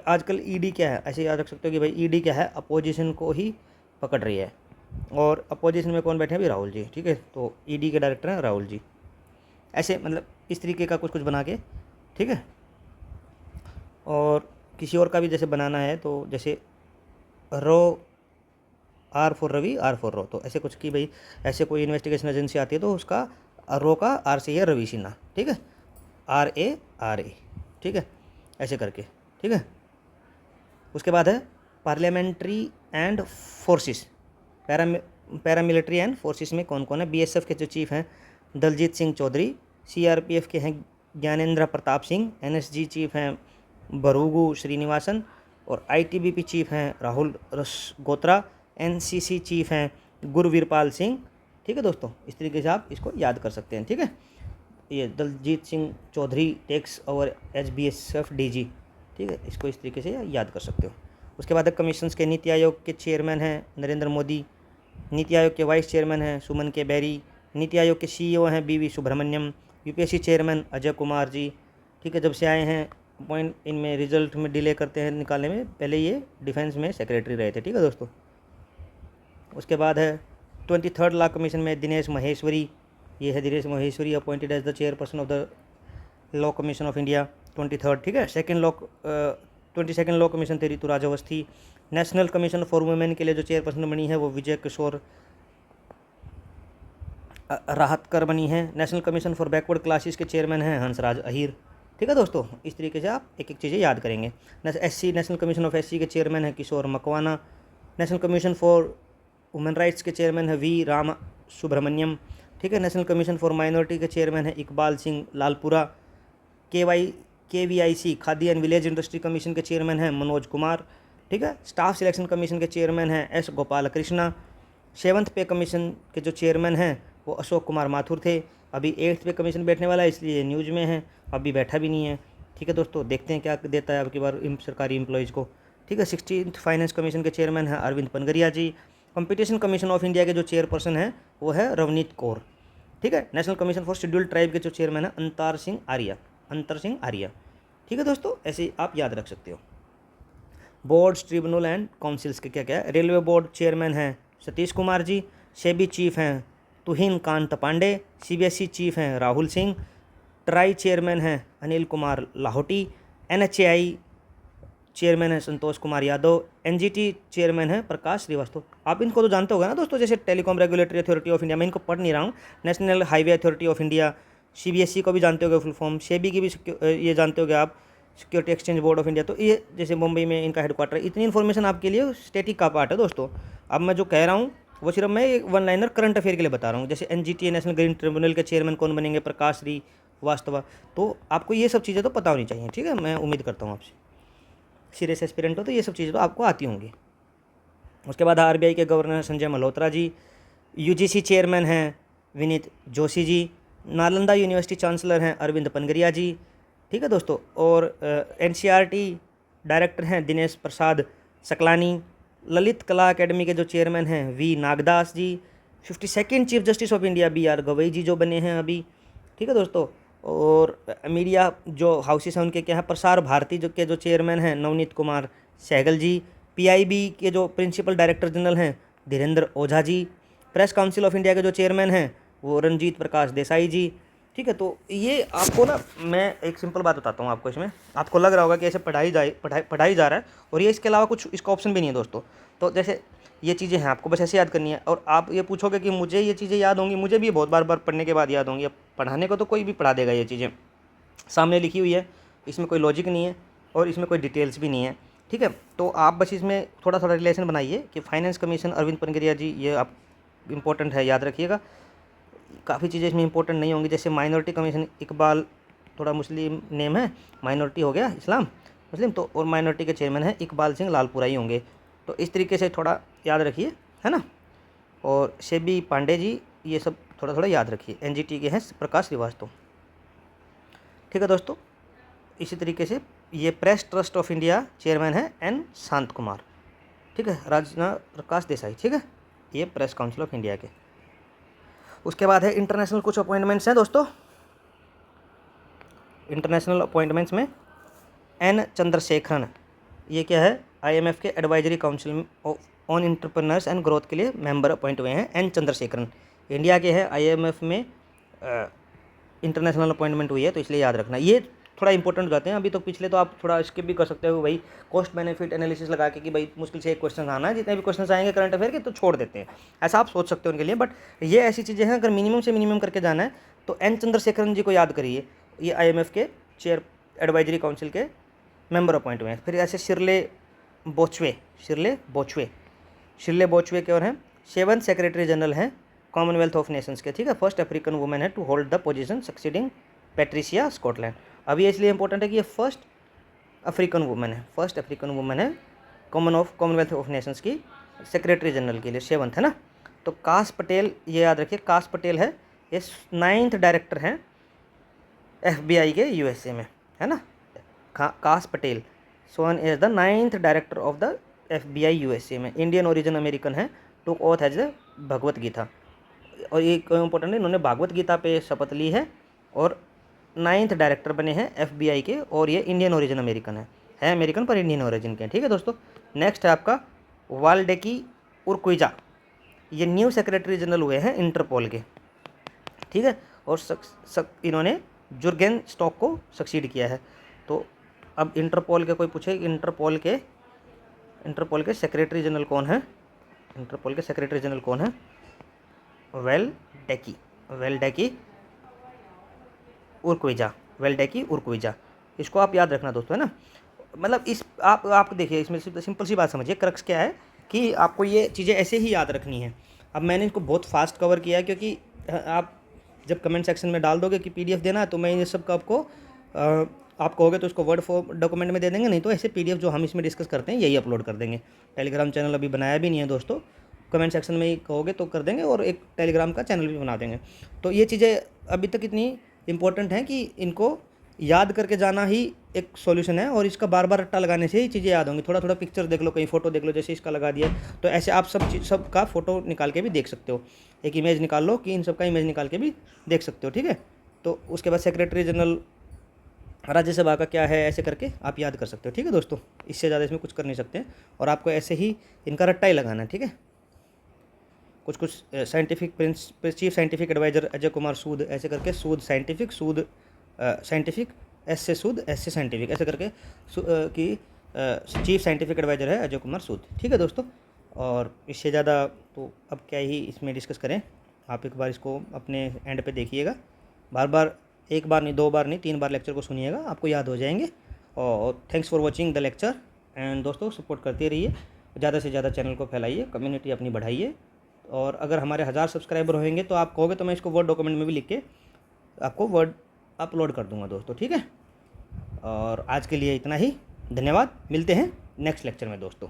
आजकल ED क्या है ऐसे याद रख सकते हो कि भाई ED क्या है, अपोजिशन को ही पकड़ रही है, और अपोजिशन में कौन बैठे हैं, भी राहुल जी, ठीक है, तो ED के डायरेक्टर हैं राहुल जी, ऐसे मतलब इस तरीके का कुछ कुछ बना के, ठीक है। और किसी और का भी जैसे बनाना है, तो जैसे R for Ravi, R for row, तो ऐसे कुछ कि भाई ऐसे कोई इन्वेस्टिगेशन एजेंसी आती है तो उसका रो का R से है रवि सिन्हा, ठीक है, RA, ठीक है, ऐसे करके, ठीक है। उसके बाद है parliamentary and forces, paramilitary and forces में कौन कौन है। बीएसएफ के जो चीफ हैं दलजीत सिंह चौधरी, सीआरपीएफ के हैं ज्ञानेंद्र प्रताप सिंह, एनएसजी चीफ हैं बरूगु श्रीनिवासन, और आईटीबीपी चीफ हैं राहुल रसगोत्रा, एनसीसी चीफ हैं गुरवीरपाल सिंह। ठीक है दोस्तों, इस तरीके से आप इसको याद कर सकते हैं। ठीक है, ये Daljit Singh Chawdhary takes over as BSF DG. ठीक है, इसको इस तरीके से याद कर सकते हो। उसके बाद कमीशंस के नीति आयोग के चेयरमैन हैं नरेंद्र मोदी, नीति आयोग के वाइस चेयरमैन हैं सुमन के बैरी, नीति आयोग के सीईओ हैं बीवी सुब्रमण्यम, यूपीएससी चेयरमैन अजय कुमार जी। ठीक है, जब से आए हैं पॉइंट इनमें रिजल्ट में डिले करते हैं निकालने में, पहले ये डिफेंस में सेक्रेटरी रहे थे। ठीक है दोस्तों, उसके बाद है 23rd लॉ कमीशन में दिनेश महेश्वरी, ये है Dinesh Maheshwari appointed as the chairperson of the law commission of India 23rd। ठीक है, 22nd लॉ कमीशन थे Ritu Raj Awasthi. National commission for women के लिए जो चेयरपर्सन बनी है वो विजय किशोर राहतकर बनी है। National commission for backward classes के चेयरमैन हैं हंसराज अहीर। ठीक है दोस्तों, इस तरीके से आप एक एक चीज़ें याद करेंगे। नेशनल कमीशन ऑफ एससी के चेयरमैन हैं Kishore Makwana. National commission for women rights के चेयरमैन है वी राम सुब्रमण्यम। ठीक है, नेशनल कमीशन फॉर माइनॉरिटी के चेयरमैन है Iqbal Singh Lalpura. KVIC Khadi and village industry commission के चेयरमैन हैं मनोज कुमार। ठीक है, स्टाफ सिलेक्शन कमीशन के चेयरमैन हैं S Gopal Krishna. 7th pay commission के जो चेयरमैन हैं वो अशोक कुमार माथुर थे। अभी 8th पे कमीशन बैठने वाला है, इसलिए न्यूज़ में है, अभी बैठा भी नहीं है। ठीक है दोस्तों, देखते हैं क्या देता है अब की बार सरकारी एम्प्लॉयज़ को। ठीक है, 16th फाइनेंस कमीशन के चेयरमैन हैं अरविंद पनगरिया जी। कंपटीशन कमीशन ऑफ इंडिया के जो चेयरपर्सन है वो है रवनीत कौर। ठीक है, national commission for scheduled tribe के जो चेयरमैन है अंतर सिंह आर्या। ठीक है दोस्तों, ऐसे आप याद रख सकते हो। बोर्ड्स, ट्रिब्यूनल एंड काउंसिल्स के क्या क्या है। रेलवे बोर्ड चेयरमैन हैं सतीश कुमार जी। सेबी चीफ हैं तुहिन कांत पांडे। सीबीएसई चीफ हैं राहुल सिंह। ट्राई चेयरमैन हैं अनिल कुमार लाहौटी। NHAI चेयरमैन है संतोष कुमार यादव। NGT चेयरमैन है प्रकाश श्रीवास्तव। आप इनको तो जानते होगा ना दोस्तों, जैसे telecom regulatory authority of India, मैं इनको पढ़ नहीं रहा हूँ। National highway authority of India, CBSE को भी जानते होगे फुल फॉर्म। सेबी की भी ये जानते होगे आप, security exchange board of India. तो ये जैसे मुंबई में इनका हेडक्वार्टर है। इतनी इन्फॉर्मेशन आपके लिए स्टैटिक का पार्ट है दोस्तों। अब मैं जो कह रहा हूँ वो सिर्फ मैं एक वन लाइनर करंट अफेयर के लिए बता रहा हूँ। जैसे NGT नेशनल ग्रीन ट्रिब्यूनल के चेयरमैन कौन बनेंगे, प्रकाश श्रीवास्तव। तो आपको ये सब चीज़ें तो पता होनी चाहिए। ठीक है, मैं उम्मीद करता हूँ आपसे सीरियस एस्पिरेंट हो तो ये सब चीज़ें तो आपको आती होंगी। उसके बाद RBI के governor Sanjay Malhotra ji. UGC chairman हैं विनीत जोशी जी। नालंदा यूनिवर्सिटी चांसलर हैं अरविंद पनगरिया जी। ठीक है दोस्तों, और NCERT डायरेक्टर हैं दिनेश प्रसाद सकलानी। ललित कला एकेडमी के जो चेयरमैन हैं V Nagdas ji. 52nd chief justice of India BR Gavai ji जो बने हैं अभी। ठीक है दोस्तों, और मीडिया जो हाउसेस हैं उनके क्या है, प्रसार भारती के जो चेयरमैन हैं नवनीत कुमार सहगल जी। PIB के जो प्रिंसिपल डायरेक्टर जनरल हैं Dhirendra Ojha ji. Press council of India के जो चेयरमैन हैं वो रंजीत प्रकाश देसाई जी। ठीक है, तो ये आपको ना मैं एक सिंपल बात बताता हूँ आपको। इसमें आपको लग रहा होगा कि ऐसे पढ़ाई जा रहा है और ये इसके अलावा कुछ इसका ऑप्शन भी नहीं है दोस्तों। तो जैसे ये चीज़ें हैं, आपको बस ऐसे याद करनी है। और आप ये पूछोगे कि मुझे ये चीज़ें याद होंगी, मुझे भी बहुत बार पढ़ने के बाद याद होंगी। अब पढ़ाने को तो कोई भी पढ़ा देगा, ये चीज़ें सामने लिखी हुई है, इसमें कोई लॉजिक नहीं है और इसमें कोई डिटेल्स भी नहीं है। ठीक है, तो आप बस इसमें थोड़ा थोड़ा रिलेशन बनाइए कि फाइनेंस कमीशन अरविंद पनगरिया जी, ये आप इम्पोर्टेंट है, याद रखिएगा। काफ़ी चीज़ें इसमें इंपॉर्टेंट नहीं होंगी, जैसे माइनॉरिटी कमीशन इकबाल, थोड़ा मुस्लिम नेम है, माइनॉरिटी हो गया इस्लाम मुस्लिम, तो और माइनॉरिटी के चेयरमैन हैं इकबाल सिंह लालपुरा ही होंगे। तो इस तरीके से थोड़ा याद रखिए, है ना। और सेबी पांडे जी, ये सब थोड़ा थोड़ा याद रखिए। NGT के हैं प्रकाश श्रीवास्तव। ठीक है दोस्तों, इसी तरीके से ये press trust of India chairman है N शांत कुमार। ठीक है, राजना प्रकाश देसाई। ठीक है, ये प्रेस काउंसिल ऑफ इंडिया के। उसके बाद है इंटरनेशनल कुछ अपॉइंटमेंट्स हैं दोस्तों। इंटरनेशनल अपॉइंटमेंट्स में N चंद्रशेखरन, ये क्या है, IMF के advisory council on entrepreneurs and growth के लिए मेंबर अपॉइंट हुए हैं N चंद्रशेखरन। इंडिया के हैं, IMF में इंटरनेशनल अपॉइंटमेंट हुई है, तो इसलिए याद रखना। ये थोड़ा इंपॉर्टेंट हो जाते हैं। अभी तो पिछले तो आप थोड़ा स्किप भी कर सकते हो भाई, कॉस्ट बेनिफिट एनालिसिस लगा के कि भाई मुश्किल से एक क्वेश्चन आना है, जितने भी क्वेश्चन आएंगे करंट अफेयर के तो छोड़ देते हैं, ऐसा आप सोच सकते हो उनके लिए। बट ये ऐसी चीज़ें हैं, अगर मिनिमम से मिनिमम करके जाना है तो N चंद्रशेखरन जी को याद करिए, ये IMF के चेयर एडवाइजरी काउंसिल के मेंबर अपॉइंट हुए हैं। फिर ऐसे शिरले बोचवे के और हैं 7 सेक्रेटरी जनरल हैं कॉमनवेल्थ ऑफ नेशंस के, ठीक है। फर्स्ट अफ्रीकन वुमेन है to hold the position succeeding Patricia Scotland. अब ये इसलिए इंपॉर्टेंट है कि ये फर्स्ट अफ्रीकन वुमेन है कॉमनवेल्थ ऑफ नेशंस की सेक्रेटरी जनरल के लिए, 7th है ना। तो काश पटेल, ये याद रखिए, काश पटेल है ये 9th डायरेक्टर हैं FBI के USA में, है ना। Kash Patel sworn as the 9th director of the FBI USA में, इंडियन ओरिजिन अमेरिकन है, took oath as the Bhagavad Gita. और ये क्यों इंपॉर्टेंट है, इन्होंने भागवत गीता पे शपथ ली है और 9th डायरेक्टर बने हैं FBI के, और ये इंडियन ओरिजिन अमेरिकन है अमेरिकन पर इंडियन ओरिजिन के, ठीक है दोस्तों। नेक्स्ट है आपका वाल्डेकी उर्क्विजा, ये न्यू सेक्रेटरी जनरल हुए हैं इंटरपोल के, ठीक है। और इन्होंने जुर्गेन स्टॉक को सक्सीड किया है। तो अब इंटरपोल के कोई पूछे इंटरपोल के सेक्रेटरी जनरल कौन है, इंटरपोल के सेक्रेटरी जनरल कौन है, वेल्डेकी उर्क्विजा, इसको आप याद रखना दोस्तों, है ना। मतलब इस आप देखिए, इसमें सिंपल सी बात समझिए, क्रक्स क्या है कि आपको ये चीज़ें ऐसे ही याद रखनी है। अब मैंने इसको बहुत फास्ट कवर किया है, क्योंकि आप जब कमेंट सेक्शन में डाल दोगे कि PDF देना है, तो मैं ये सब का आपको आप कहोगे तो इसको वर्ड फॉर्म डॉक्यूमेंट में दे देंगे, नहीं तो ऐसे PDF जो हम इसमें डिस्कस करते हैं यही अपलोड कर देंगे। टेलीग्राम चैनल अभी बनाया भी नहीं है दोस्तों, कमेंट सेक्शन में ही कहोगे तो कर देंगे, और एक टेलीग्राम का चैनल भी बना देंगे। तो ये चीज़ें अभी तक इतनी इंपॉर्टेंट हैं कि इनको याद करके जाना ही एक सॉल्यूशन है, और इसका बार बार रट्टा लगाने से ही चीज़ें याद होंगी। थोड़ा थोड़ा पिक्चर देख लो, कहीं फोटो देख लो, जैसे इसका लगा दिया, तो ऐसे आप सब का फोटो निकाल के भी देख सकते हो, एक इमेज निकाल लो कि इन सब का इमेज निकाल के भी देख सकते हो, ठीक है। तो उसके बाद सेक्रेटरी जनरल राज्यसभा का क्या है, ऐसे करके आप याद कर सकते हो, ठीक है दोस्तों। इससे ज़्यादा इसमें कुछ कर नहीं सकते हैं, और आपको ऐसे ही इनका रट्टा ही लगाना है, ठीक है। कुछ scientific chief scientific adviser Ajay Kumar Sood, ऐसे करके सूद साइंटिफिक एस से सूद, एस से साइंटिफिक, ऐसे करके कि चीफ साइंटिफिक एडवाइजर है अजय कुमार सूद, ठीक है दोस्तों। और इससे ज़्यादा तो अब क्या ही इसमें डिस्कस करें, आप एक बार इसको अपने एंड पे देखिएगा, बार बार, एक बार नहीं, 2 बार नहीं, 3 बार लेक्चर को सुनिएगा, आपको याद हो जाएंगे। और thanks for watching the lecture, and दोस्तों सपोर्ट करते रहिए, ज़्यादा से ज़्यादा चैनल को फैलाइए, कम्युनिटी अपनी बढ़ाइए। और अगर हमारे 1000 सब्सक्राइबर होंगे तो आप कहोगे तो मैं इसको वर्ड डॉक्यूमेंट में भी लिख के आपको वर्ड अपलोड कर दूंगा दोस्तों, ठीक है। और आज के लिए इतना ही, धन्यवाद, मिलते हैं नेक्स्ट लेक्चर में दोस्तों।